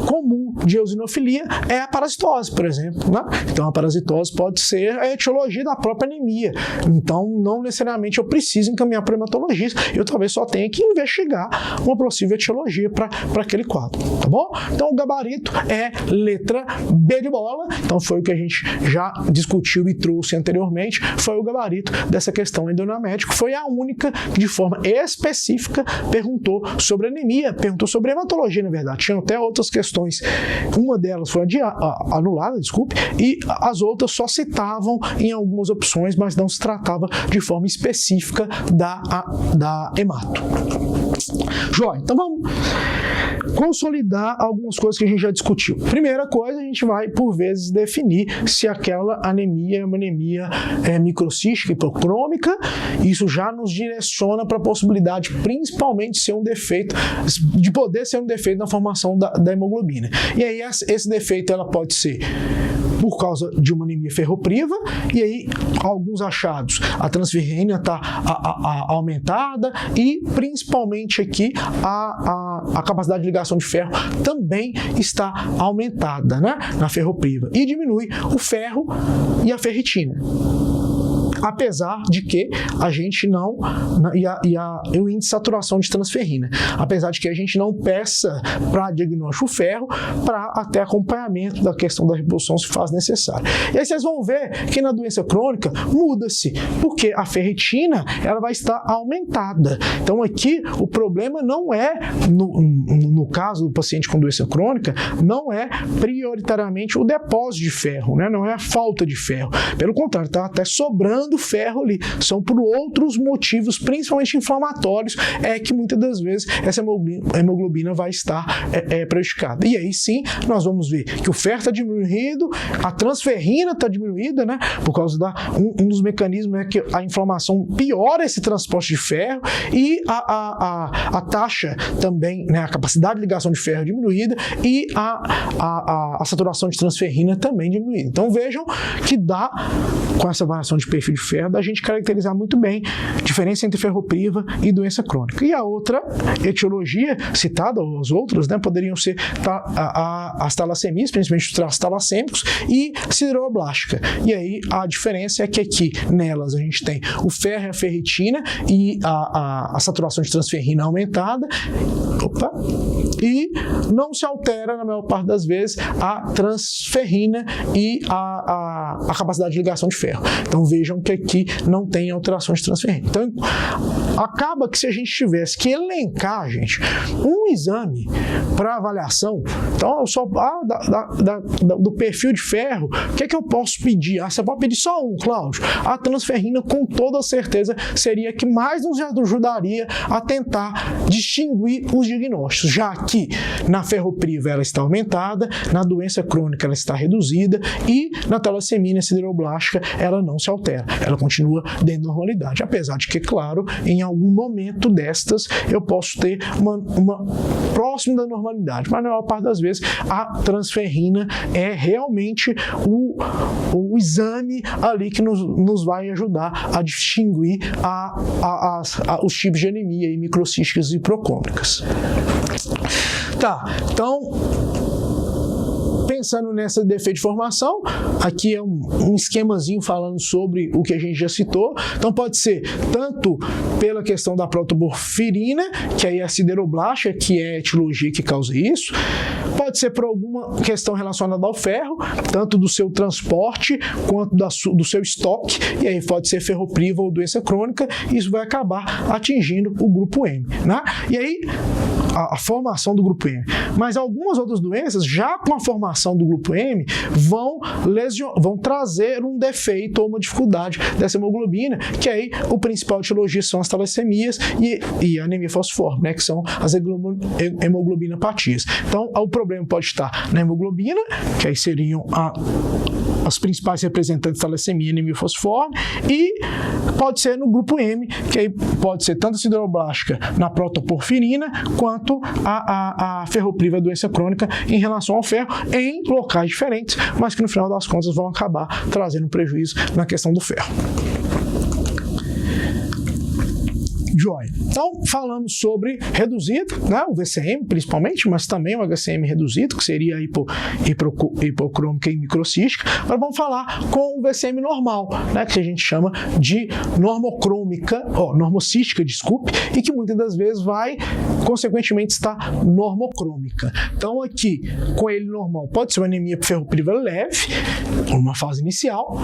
comum de eosinofilia é a parasitose, por exemplo, né? Então, a parasitose pode ser a etiologia da própria anemia, então, não necessariamente eu preciso encaminhar para o hematologista, eu talvez só tenha que investigar uma possível etiologia para aquele quadro, tá bom? Então o gabarito é letra B de bola, então foi o que a gente já discutiu e trouxe anteriormente, foi o gabarito dessa questão endodinâmica, foi a única que de forma específica perguntou sobre anemia, perguntou sobre hematologia, na verdade, tinha até outras questões, uma delas foi anulada, desculpe, e as outras só citavam em algumas opções, mas não se tratava de forma específica da hemato. Joia, então vamos consolidar algumas coisas que a gente já discutiu. Primeira coisa, a gente vai, por vezes, definir se aquela anemia é uma anemia microcística hipocrômica. Isso já nos direciona para a possibilidade, principalmente, de poder ser um defeito na formação da hemoglobina. E aí, esse defeito ela pode ser por causa de uma anemia ferropriva, e aí alguns achados, a transferrina está aumentada e principalmente aqui a capacidade de ligação de ferro também está aumentada, né, na ferropriva, e diminui o ferro e a ferritina. Apesar de que a gente não, e o índice de saturação de transferrina, apesar de que a gente não peça para diagnóstico o ferro, para até acompanhamento da questão da reposição se faz necessário. E aí vocês vão ver que na doença crônica muda-se, porque a ferritina ela vai estar aumentada. Então aqui o problema não é, no caso do paciente com doença crônica, não é prioritariamente o depósito de ferro, né? Não é a falta de ferro. Pelo contrário, está até sobrando ferro ali, são por outros motivos, principalmente inflamatórios, que muitas das vezes essa hemoglobina vai estar prejudicada. E aí sim, nós vamos ver que o ferro está diminuído, a transferrina está diminuída, né, por causa um dos mecanismos é que a inflamação piora esse transporte de ferro e a taxa também, né, a capacidade de ligação de ferro diminuída e a saturação de transferrina também diminuída. Então vejam que dá, com essa variação de perfil de ferro, da gente caracterizar muito bem a diferença entre ferropriva e doença crônica. E a outra etiologia citada, ou as outras, né, poderiam ser as talassemias, principalmente os traços talassêmicos, e sideroblástica. E aí a diferença é que aqui nelas a gente tem o ferro e a ferritina e a saturação de transferrina aumentada, e não se altera, na maior parte das vezes, a transferrina e a capacidade de ligação de ferro. Então vejam que aqui não tem alteração de transferrina. Então acaba que se a gente tivesse que elencar, gente, um exame para avaliação, então só do perfil de ferro, o que é que eu posso pedir? Você pode pedir só um, Cláudio. A transferrina, com toda certeza, seria que mais nos ajudaria a tentar distinguir os diagnósticos, já que na ferropriva ela está aumentada, na doença crônica ela está reduzida e na talassemia sideroblástica ela não se altera, ela continua dentro da normalidade, apesar de que, claro, em algum momento destas eu posso ter uma próximo da normalidade, mas na maior parte das vezes a transferrina é realmente o exame ali que nos vai ajudar a distinguir os tipos de anemia e microcísticas e hipercrômicas. Tá, então, pensando nessa defeito de formação, aqui é um esquemazinho falando sobre o que a gente já citou. Então pode ser tanto pela questão da protoporfirina, que aí é a sideroblástica, que é a etiologia que causa isso. Pode ser por alguma questão relacionada ao ferro, tanto do seu transporte quanto do seu estoque, e aí pode ser ferropriva ou doença crônica, e isso vai acabar atingindo o grupo M, né? E aí a formação do grupo M. Mas algumas outras doenças, já com a formação do grupo M, vão trazer um defeito ou uma dificuldade dessa hemoglobina, que aí o principal etiologia são as talassemias e a anemia falciforme, né, que são as hemoglobinopatias. Então, o problema pode estar na hemoglobina, que aí seriam as principais representantes da talassemia e anemia falciforme, e pode ser no grupo M, que aí pode ser tanto a sideroblástica na protoporfirina, quanto a ferropriva, doença crônica, em relação ao ferro, em locais diferentes, mas que no final das contas vão acabar trazendo prejuízo na questão do ferro. Joia. Então, falamos sobre reduzido, né, o VCM principalmente, mas também o HCM reduzido, que seria a hipocrômica e microcística. Agora vamos falar com o VCM normal, né, que a gente chama de normocística, desculpe, e que muitas das vezes vai, consequentemente, estar normocrômica. Então, aqui, com ele normal, pode ser uma anemia ferropriva leve, uma fase inicial.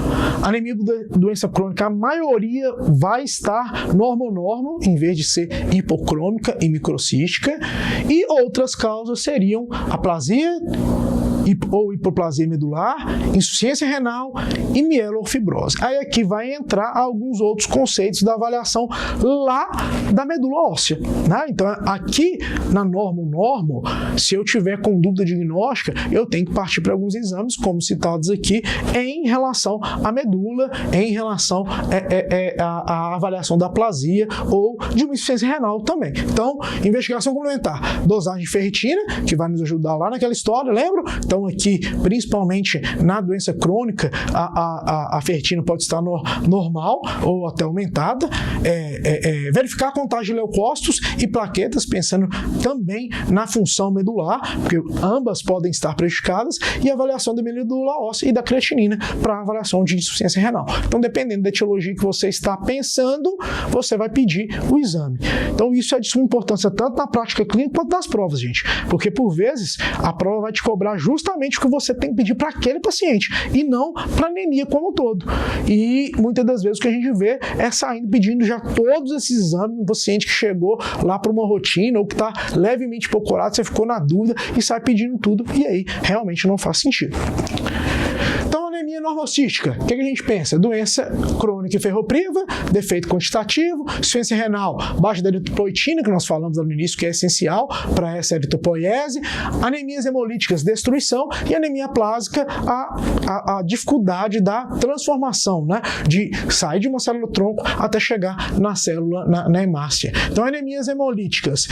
A anemia da doença crônica, a maioria vai estar normo, em vez de ser hipocrômica e microcística, e outras causas seriam aplasia ou hipoplasia medular, insuficiência renal e mielofibrose. Aí aqui vai entrar alguns outros conceitos da avaliação lá da medula óssea, né? Então aqui na normo, se eu tiver com dúvida diagnóstica, eu tenho que partir para alguns exames, como citados aqui, em relação à medula, em relação à avaliação da aplasia ou de uma insuficiência renal também. Então, investigação complementar, dosagem de ferritina, que vai nos ajudar lá naquela história, lembra? Então aqui, principalmente na doença crônica, a ferritina pode estar normal ou até aumentada, verificar a contagem de leucócitos e plaquetas, pensando também na função medular, porque ambas podem estar prejudicadas, e avaliação da medula óssea e da creatinina para avaliação de insuficiência renal. Então, dependendo da etiologia que você está pensando, você vai pedir o exame. Então, isso é de suma importância tanto na prática clínica quanto nas provas, gente, porque por vezes a prova vai te cobrar justamente o que você tem que pedir para aquele paciente e não para anemia como um todo. E muitas das vezes o que a gente vê é saindo pedindo já todos esses exames no paciente que chegou lá para uma rotina ou que está levemente procurado, você ficou na dúvida e sai pedindo tudo, e aí realmente não faz sentido. Então, anemia normocística, o que a gente pensa? Doença crônica e ferropriva, defeito quantitativo, insuficiência renal, baixa da eritropoetina, que nós falamos no início, que é essencial para essa eritropoiese, anemias hemolíticas, destruição, e anemia plásica, a dificuldade da transformação, né, de sair de uma célula-tronco até chegar na célula, na hemácia. Então, anemias hemolíticas,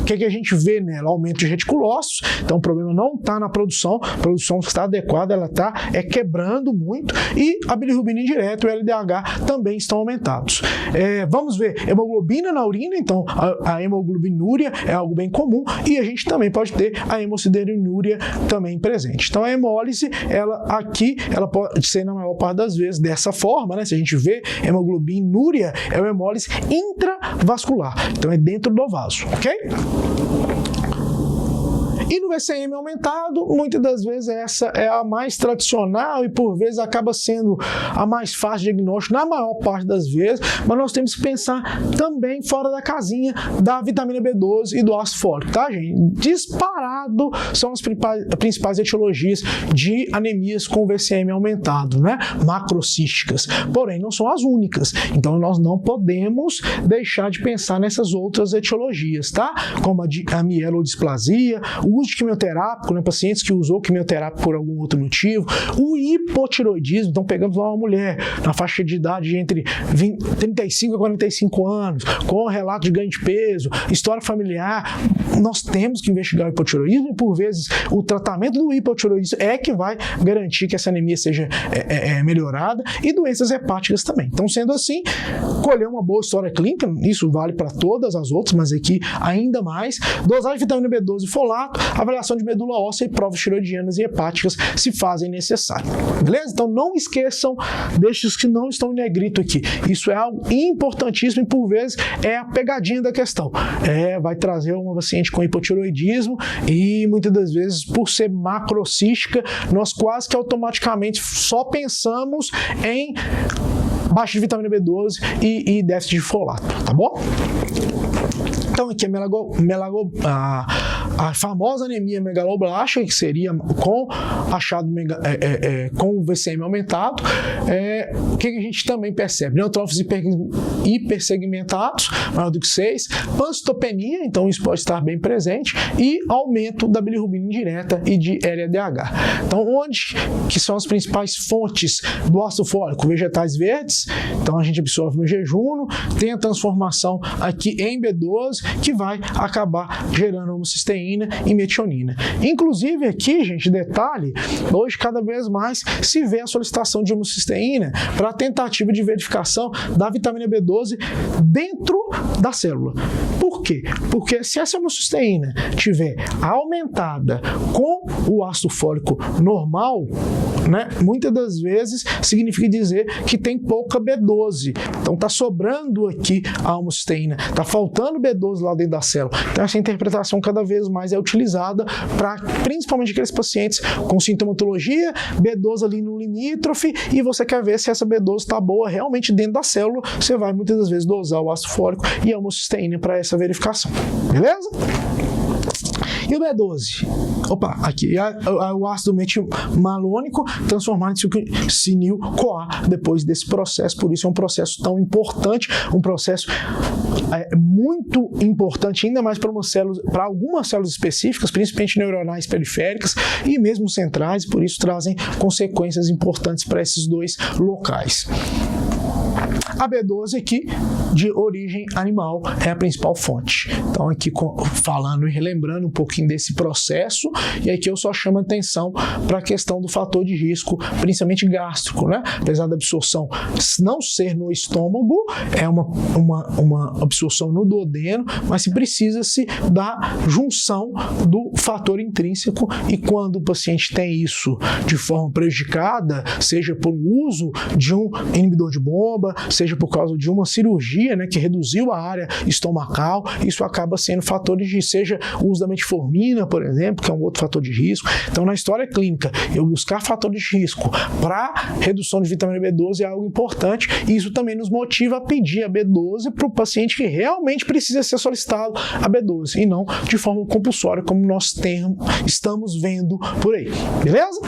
o que a gente vê nela? Aumento de reticulócitos, então o problema não está na produção, a produção está adequada, ela está quebrando muito, e a bilirrubina indireta e o LDH também estão aumentados. Vamos ver hemoglobina na urina, então a hemoglobinuria é algo bem comum, e a gente também pode ter a hemosiderinúria também presente. Então a hemólise, ela pode ser na maior parte das vezes dessa forma, né? Se a gente vê hemoglobinúria, é uma hemólise intravascular, então é dentro do vaso, ok? E no VCM aumentado, muitas das vezes essa é a mais tradicional e por vezes acaba sendo a mais fácil de diagnóstico na maior parte das vezes, mas nós temos que pensar também fora da casinha da vitamina B12 e do ácido fólico, tá, gente? Disparado são as principais etiologias de anemias com VCM aumentado, né? Macrocísticas, porém não são as únicas, então nós não podemos deixar de pensar nessas outras etiologias, tá? Como a mielodisplasia, o uso de quimioterápico, né, pacientes que usou quimioterápico por algum outro motivo, o hipotiroidismo, então pegamos lá uma mulher na faixa de idade entre 35 a 45 anos, com relato de ganho de peso, história familiar, nós temos que investigar o hipotiroidismo e por vezes o tratamento do hipotiroidismo é que vai garantir que essa anemia seja melhorada, e doenças hepáticas também. Então, sendo assim, colher uma boa história clínica, isso vale para todas as outras, mas aqui ainda mais, dosagem de vitamina B12 e folato, avaliação de medula óssea e provas tiroidianas e hepáticas se fazem necessário. Beleza? Então não esqueçam destes que não estão em negrito aqui. Isso é algo importantíssimo e por vezes é a pegadinha da questão. Vai trazer uma paciente com hipotiroidismo e muitas das vezes, por ser macrocística, nós quase que automaticamente só pensamos em baixa de vitamina B12 e déficit de folato, tá bom? Então aqui a famosa anemia megaloblástica, que seria com achado com o VCM aumentado, o que a gente também percebe? Neutrófilos hipersegmentados, maior do que 6, pancitopenia, então isso pode estar bem presente, e aumento da bilirrubina indireta e de LDH. Então, onde que são as principais fontes do ácido fólico? Vegetais verdes, então a gente absorve no jejum, tem a transformação aqui em B12, que vai acabar gerando homocisteína e metionina. Inclusive aqui, gente, detalhe, hoje cada vez mais se vê a solicitação de homocisteína para a tentativa de verificação da vitamina B12 dentro da célula. Por quê? Porque se essa homocisteína tiver aumentada com o ácido fólico normal, né, muitas das vezes significa dizer que tem pouca B12. Então está sobrando aqui a homocisteína, está faltando B12 lá dentro da célula. Então essa interpretação cada vez mais é utilizada para principalmente aqueles pacientes com sintomatologia, B12 ali no limítrofe, e você quer ver se essa B12 está boa realmente dentro da célula, você vai muitas das vezes dosar o ácido fólico e a homocisteína para essa verificação. Beleza? E o B12? Opa, aqui, o ácido metilmalônico transformado em cinil-CoA depois desse processo, por isso é um processo tão importante, um processo muito importante, ainda mais para algumas células específicas, principalmente neuronais periféricas e mesmo centrais, por isso trazem consequências importantes para esses dois locais. A B12 aqui, de origem animal, é a principal fonte. Então aqui falando e relembrando um pouquinho desse processo, e aqui eu só chamo a atenção para a questão do fator de risco, principalmente gástrico, né? Apesar da absorção não ser no estômago, é uma absorção no duodeno, mas se precisa-se da junção do fator intrínseco, e quando o paciente tem isso de forma prejudicada, seja por uso de um inibidor de bomba, seja por causa de uma cirurgia, né, que reduziu a área estomacal, isso acaba sendo fatores de, seja o uso da metformina, por exemplo, que é um outro fator de risco. Então, na história clínica, eu buscar fatores de risco para redução de vitamina B12 é algo importante, e isso também nos motiva a pedir a B12 para o paciente que realmente precisa ser solicitado a B12, e não de forma compulsória, como nós estamos vendo por aí. Beleza?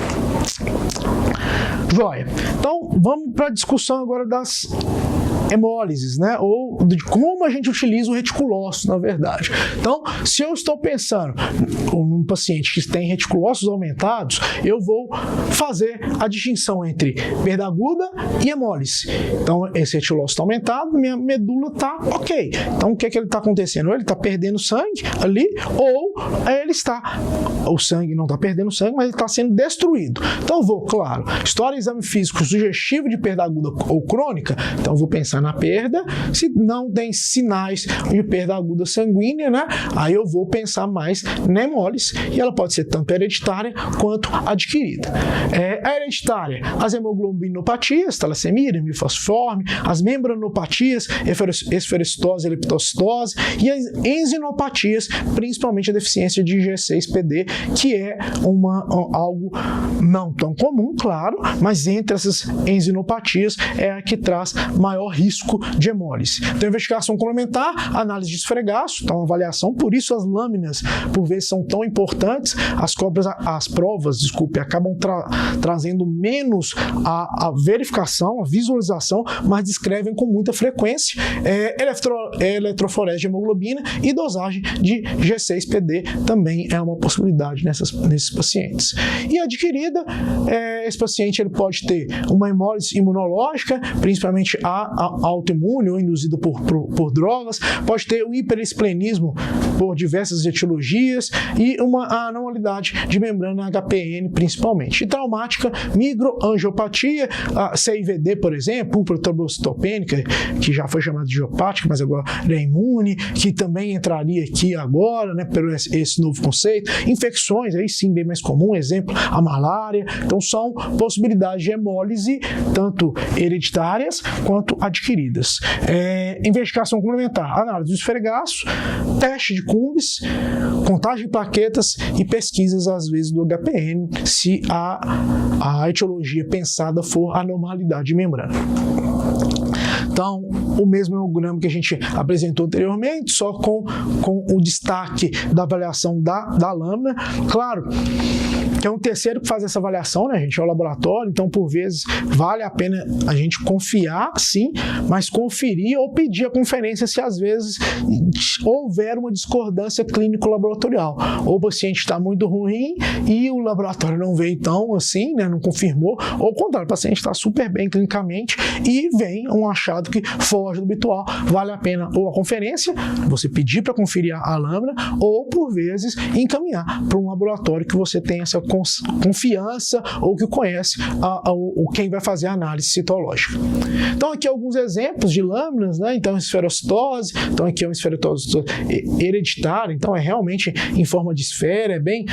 Joia. Então, vamos para a discussão agora das hemólises, né? Ou de como a gente utiliza o reticulócito, na verdade. Então, se eu estou pensando num paciente que tem reticulócitos aumentados, eu vou fazer a distinção entre perda aguda e hemólise. Então, esse reticulócito aumentado, minha medula está ok. Então, o que é que ele está acontecendo? Ou ele está perdendo sangue ali, ou o sangue não está perdendo sangue, mas ele está sendo destruído. Então, eu vou, claro, história e exame físico sugestivo de perda aguda ou crônica, então eu vou pensar na perda. Se não tem sinais de perda aguda sanguínea, né, aí eu vou pensar mais na hemólise, e ela pode ser tanto hereditária quanto adquirida. A hereditária, as hemoglobinopatias, talassemia, hemofosforme, as membranopatias, esferocitose, leptocitose, e as enzimopatias, principalmente a deficiência de G6PD, que é algo não tão comum, claro, mas entre essas enzimopatias é a que traz maior risco de hemólise. Então, investigação complementar, análise de esfregaço, então avaliação, por isso as lâminas, por vezes, são tão importantes. As provas, acabam trazendo menos a verificação, a visualização, mas descrevem com muita frequência eletroforese de hemoglobina, e dosagem de G6PD também é uma possibilidade nesses pacientes. E adquirida, esse paciente ele pode ter uma hemólise imunológica, principalmente autoimune ou induzida por drogas, pode ter o hiperesplenismo por diversas etiologias e uma anormalidade de membrana HPN principalmente. E traumática, microangiopatia, CIVD, por exemplo, púrpura trombocitopênica, que já foi chamada de idiopática, mas agora é imune, que também entraria aqui agora, né, pelo esse novo conceito. Infecções, aí sim, bem mais comum, exemplo, a malária. Então, são possibilidades de hemólise, tanto hereditárias quanto adquiridas. Investigação complementar, análise do esfregaço, teste de Cumbis, contagem de plaquetas e pesquisas, às vezes, do HPN, se a etiologia pensada for anormalidade de membrana. Então, o mesmo hemograma que a gente apresentou anteriormente, só com o destaque da avaliação da lâmina. Claro, que é um terceiro que faz essa avaliação, né, gente? É o laboratório, então, por vezes, vale a pena a gente confiar, sim, mas conferir ou pedir a conferência se, às vezes, houver uma discordância clínico-laboratorial. Ou o paciente está muito ruim e o laboratório não veio tão assim, né, não confirmou, ou, ao contrário, o paciente está super bem clinicamente e vem um achado que foge do habitual. Vale a pena ou a conferência, você pedir para conferir a lâmina, ou, por vezes, encaminhar para um laboratório que você tem essa confiança ou que conhece quem vai fazer a análise citológica. Então, aqui alguns exemplos de lâminas, né? Então, esferocitose, então aqui é uma esferocitose hereditária, então é realmente em forma de esfera, é bem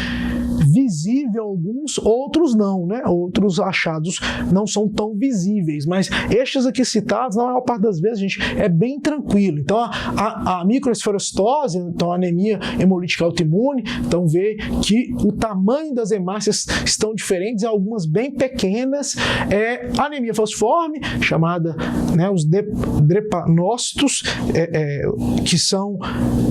visível alguns, outros não, né? Outros achados não são tão visíveis, mas estes aqui citados, na maior parte das vezes, gente, é bem tranquilo. Então, a microesferocitose, então a anemia hemolítica autoimune, então vê que o tamanho das hemácias estão diferentes, algumas bem pequenas. A anemia falciforme, chamada, né, os drepanócitos, que são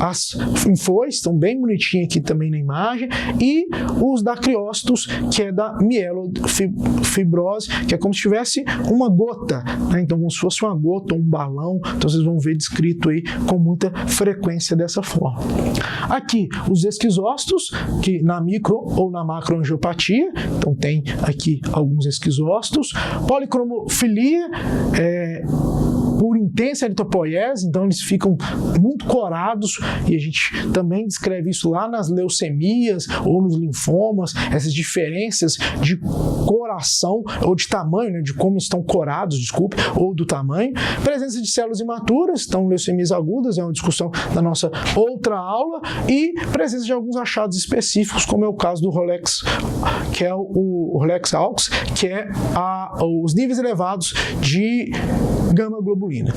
as linfóides, estão bem bonitinhos aqui também na imagem, e os dacriócitos, que é da mielofibrose, que é como se tivesse uma gota, né? Então como se fosse uma gota, um balão. Então vocês vão ver descrito aí com muita frequência dessa forma. Aqui os esquizócitos, que na micro ou na macroangiopatia, então tem aqui alguns esquizócitos. Policromofilia, por intensa eritropoiese, então eles ficam muito corados, e a gente também descreve isso lá nas leucemias ou nos linfomas, essas diferenças de coração ou de tamanho, né, de como estão corados, desculpe, ou do tamanho. Presença de células imaturas, então leucemias agudas, é uma discussão da nossa outra aula, e presença de alguns achados específicos, como é o caso do Rolex, que é o Rolex-ALX, que é os níveis elevados de gama-globulina.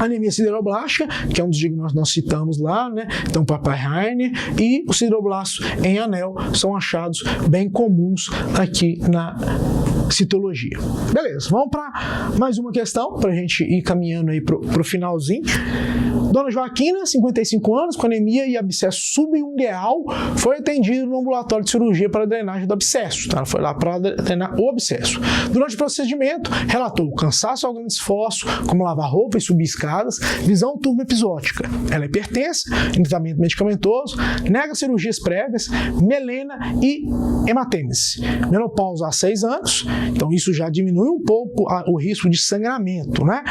Anemia sideroblástica, que é um dos diagnósticos que nós citamos lá, né? Então, Pappenheim e o sideroblasto em anel são achados bem comuns aqui na citologia. Beleza, vamos para mais uma questão, para a gente ir caminhando aí para o finalzinho. Dona Joaquina, 55 anos, com anemia e abscesso subungueal, foi atendida no ambulatório de cirurgia para drenagem do abscesso. Tá? Ela foi lá para drenar o abscesso. Durante o procedimento, relatou cansaço ao grande esforço, como lavar roupa e subir escadas, visão turva episódica. Ela é hipertensa, em tratamento medicamentoso, nega cirurgias prévias, melena e hematêmese. Menopausa há 6 anos, então isso já diminui um pouco o risco de sangramento, né?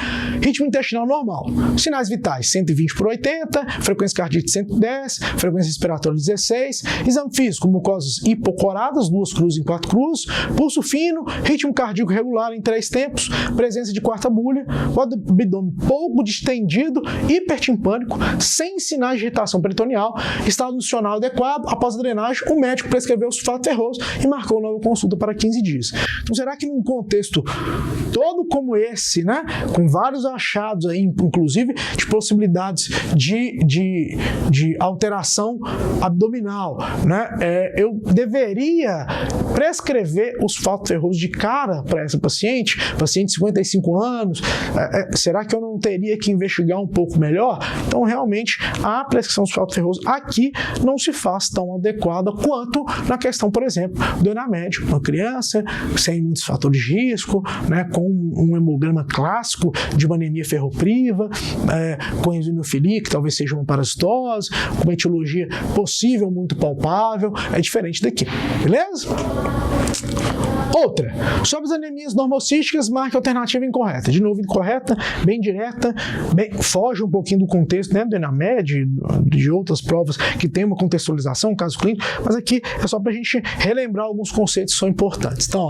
Ritmo intestinal normal. Sinais vitais, 120/80, frequência cardíaca de 110, frequência respiratória de 16, exame físico, mucosas hipocoradas, 2 cruzes em 4 cruzes, pulso fino, ritmo cardíaco regular em 3 tempos, presença de quarta bulha, o abdômen pouco distendido, hipertimpânico, sem sinais de irritação peritoneal, estado nutricional adequado. Após a drenagem, o médico prescreveu sulfato ferroso e marcou nova consulta para 15 dias. Então, será que num contexto todo como esse, né, com vários achados aí, inclusive de possibilidades de alteração abdominal, né, eu deveria prescrever o sulfato ferroso de cara para essa paciente de 55 anos? Será que eu não teria que investigar um pouco melhor? Então, realmente, a prescrição do sulfato ferroso aqui não se faz tão adequada quanto na questão, por exemplo, do Enamed, uma criança sem muitos fatores de risco, né, com um hemograma clássico de uma anemia ferropriva, com eosinofilia, que talvez seja uma parasitose, com uma etiologia possível muito palpável, é diferente daqui, beleza? Outra, sobre as anemias normocísticas, marca alternativa incorreta. De novo, incorreta, bem direta, foge um pouquinho do contexto, né, do Enamed, de outras provas que tem uma contextualização, caso clínico, mas aqui é só para a gente relembrar alguns conceitos que são importantes. Então,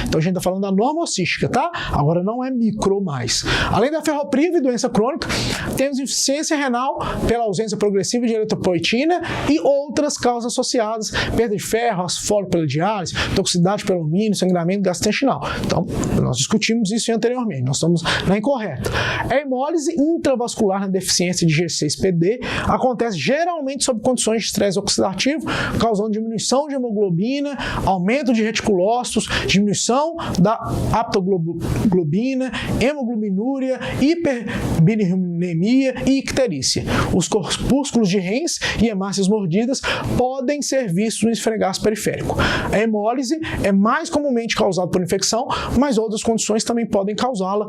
então a gente está falando da normocística, tá? Agora não é micro mais. Além da ferropriva e doença crônica, temos insuficiência renal pela ausência progressiva de eritropoetina e outras causas associadas, perda de ferro, asfólio pela diálise, toxicidade pelo alumínio, sangramento gastrointestinal. Então, nós discutimos isso anteriormente, nós estamos na incorreta. A hemólise intravascular na deficiência de G6PD acontece geralmente sob condições de estresse oxidativo, causando diminuição de hemoglobina, aumento de reticulócitos, diminuição da aptoglobina, hemoglobinúria, hiperbilirubinemia e icterícia. Os corpúsculos de rins e hemácias mordidas podem ser vistos no esfregaço periférico. A hemólise é mais comumente causada por infecção, mas outras condições também podem causá-la,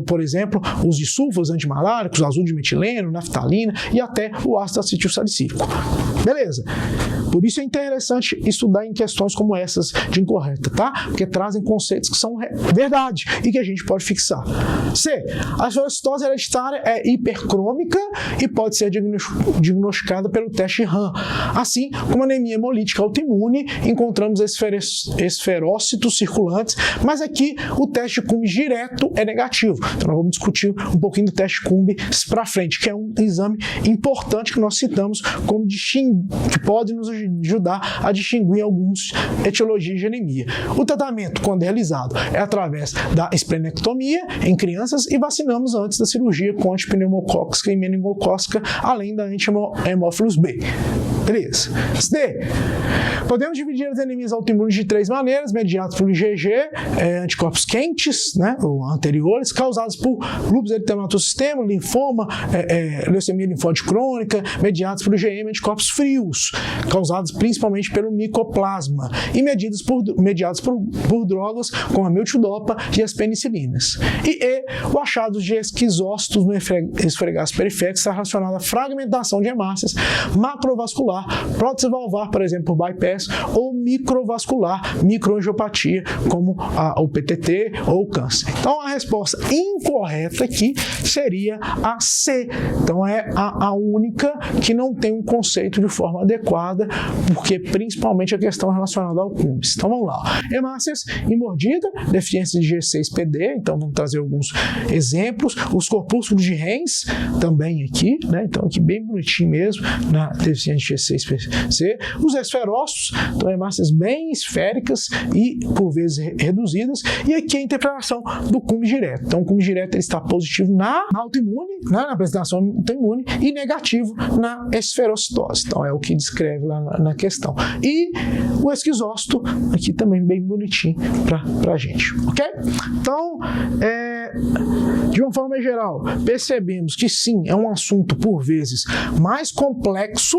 por exemplo, os de sulfos antimaláricos, azul de metileno, naftalina e até o ácido acetilsalicílico. Beleza? Por isso é interessante estudar em questões como essas de incorreta, tá? Porque trazem conceitos que são verdade e que a gente pode fixar. C. A esferocitose hereditária é hipercrômica e pode ser diagnosticada pelo teste RAM. Assim como anemia hemolítica autoimune, encontramos esferócitos circulantes, mas aqui o teste Cumbis direto é negativo. Então nós vamos discutir um pouquinho do teste Cumbis para frente, que é um exame importante que nós citamos como que pode nos ajudar a distinguir algumas etiologias de anemia. O tratamento, quando realizado, é através da esplenectomia em crianças e vacinamos antes da cirurgia com antipneumocócica e meningocócica, além da anti-hemófilos B. Beleza. D. Podemos dividir as anemias autoimunes de 3 maneiras, mediadas por IgG, anticorpos quentes, né, ou anteriores, causados por lúpus eritematoso sistema, linfoma, leucemia linfóide crônica, mediados por IgM, anticorpos frios, causados principalmente pelo micoplasma, e mediados por drogas como a miltidopa e as penicilinas. E o achado de esquizócitos no esfregaço periférico está relacionado à fragmentação de hemácias macrovascular, prótese valvar, por exemplo, por bypass, ou microvascular, microangiopatia, como o PTT ou o câncer. Então, a resposta incorreta aqui seria a C. Então, é a única que não tem um conceito de forma adequada, porque principalmente a questão relacionada ao Cumbis. Então, vamos lá. Hemácias em mordida, deficiência de G6PD, então vamos trazer alguns exemplos. Os corpúsculos de Hens, também aqui, né? Então, aqui bem bonitinho mesmo, na deficiência de G6PC. Os esferócitos, então hemácias bem esféricas e, por vezes, reduzidas. E aqui a interpretação do Cumbis direto. Então, o Cumbis direto ele está positivo na autoimune, né? Na apresentação autoimune, e negativo na esferocitose. Então, é o que descreve lá na questão. E o esquizócito, aqui também bem bonitinho pra gente, ok? Então, de uma forma geral, percebemos que sim, é um assunto, por vezes, mais complexo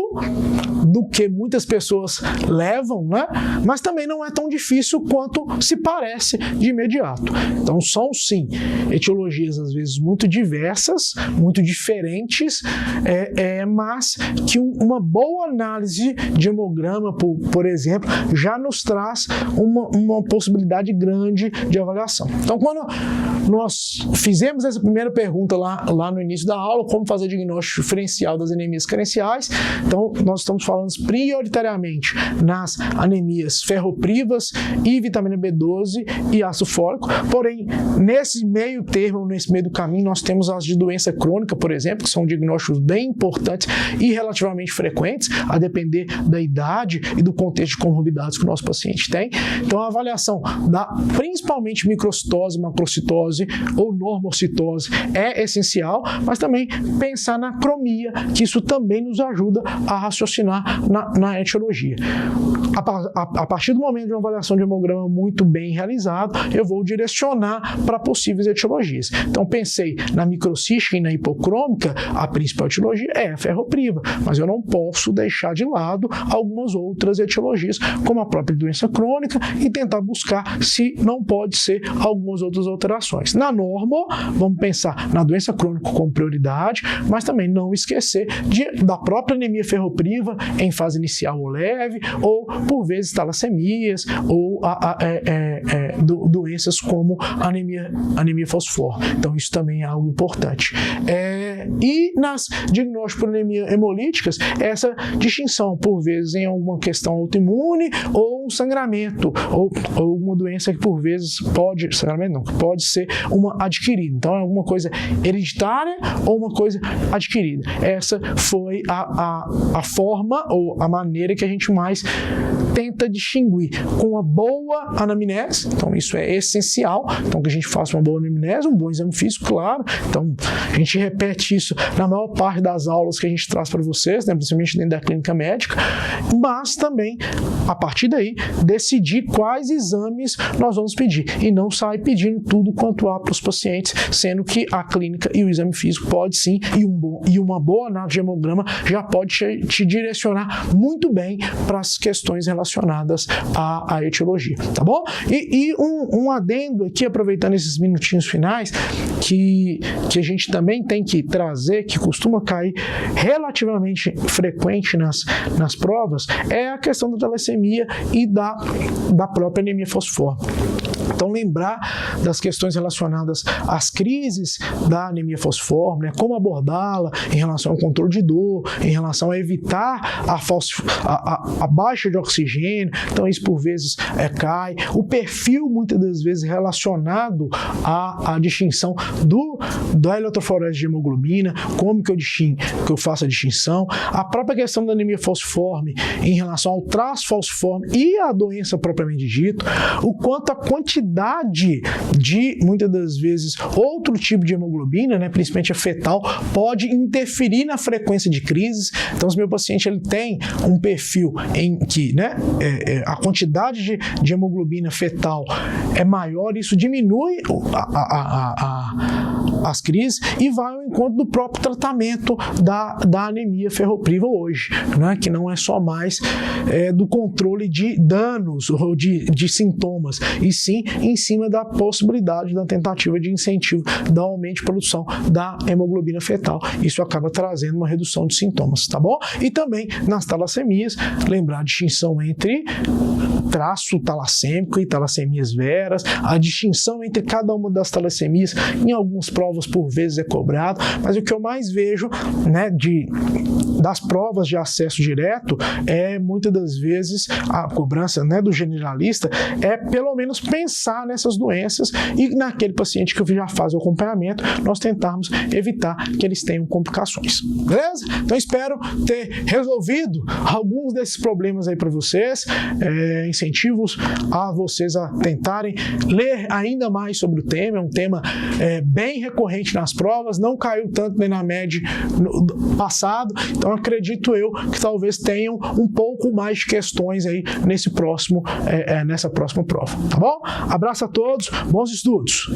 do que muitas pessoas levam, né? Mas também não é tão difícil quanto se parece de imediato. Então, são sim etiologias, às vezes, muito diversas, muito diferentes, mas que uma boa análise de hemograma, por exemplo, já nos traz uma possibilidade grande de avaliação. Então, quando nós fizemos essa primeira pergunta lá no início da aula, como fazer diagnóstico diferencial das anemias carenciais, então nós estamos falando prioritariamente nas anemias ferroprivas e vitamina B12 e ácido fólico, porém, nesse meio termo, nesse meio do caminho, nós temos as de doença crônica, por exemplo, que são diagnósticos bem importantes e relativamente frequentes, a depender da idade e do contexto de comorbidades que o nosso paciente tem. Então, a avaliação da principalmente microcitose, macrocitose ou normocitose é essencial, mas também pensar na cromia, que isso também nos ajuda a raciocinar na etiologia. A partir do momento de uma avaliação de hemograma muito bem realizada, eu vou direcionar para possíveis etiologias. Então, pensei na microcística e na hipocrômica, a principal etiologia é a ferropriva, mas eu não posso deixar de lado algumas outras etiologias, como a própria doença crônica, e tentar buscar se não pode ser algumas outras alterações. Na normo, vamos pensar na doença crônica como prioridade, mas também não esquecer da própria anemia ferropriva em fase inicial ou leve, ou por vezes talassemias, ou doenças como anemia fosfor. Então isso também é algo importante. E nas diagnósticos por anemia hemolíticas, essa distinção, por vezes, em alguma questão autoimune ou um sangramento, ou uma doença que por vezes pode ser uma adquirida. Então é alguma coisa hereditária ou uma coisa adquirida. Essa foi a forma ou a maneira que a gente mais tenta distinguir com uma boa anamnese. Então isso é essencial. Então que a gente faça uma boa anamnese, um bom exame físico, claro. Então a gente repete isso na maior parte das aulas que a gente traz para vocês, né, principalmente dentro da clínica médica, mas também, a partir daí, decidir quais exames nós vamos pedir e não sair pedindo tudo quanto há para os pacientes, sendo que a clínica e o exame físico pode sim, e uma boa análise de hemograma já pode te direcionar muito bem para as questões relacionadas à etiologia, tá bom? E um adendo aqui, aproveitando esses minutinhos finais, que a gente também tem que trazer, que costuma cair relativamente frequente nas provas, é a questão da talassemia e da própria anemia fosfor. Então, lembrar das questões relacionadas às crises da anemia falciforme, né? Como abordá-la em relação ao controle de dor, em relação a evitar a baixa de oxigênio, então isso por vezes cai. O perfil, muitas das vezes, relacionado à distinção da eletroforese de hemoglobina, como que eu faço a distinção, a própria questão da anemia falciforme em relação ao traço falciforme e a doença propriamente dita, o quanto a quantidade de, muitas das vezes, outro tipo de hemoglobina, né, principalmente a fetal, pode interferir na frequência de crises. Então, se meu paciente ele tem um perfil em que, né, a quantidade de hemoglobina fetal é maior, isso diminui as crises e vai ao encontro do próprio tratamento da anemia ferropriva hoje, né, que não é só mais do controle de danos ou de sintomas, e sim em cima da possibilidade da tentativa de incentivo da aumento de produção da hemoglobina fetal. Isso acaba trazendo uma redução de sintomas, tá bom? E também nas talassemias, lembrar a distinção entre traço talassêmico e talassemias veras, a distinção entre cada uma das talassemias, em algumas provas por vezes é cobrado, mas o que eu mais vejo, né, das provas de acesso direto muitas das vezes a cobrança, né, do generalista é pelo menos pensar nessas doenças e naquele paciente que já faz o acompanhamento, nós tentarmos evitar que eles tenham complicações, beleza? Então espero ter resolvido alguns desses problemas aí para vocês, incentivos a vocês a tentarem ler ainda mais sobre o tema, é um tema bem recorrente nas provas, não caiu tanto nem na média no passado, então acredito eu que talvez tenham um pouco mais de questões aí nessa próxima prova, tá bom? Abraço a todos, bons estudos!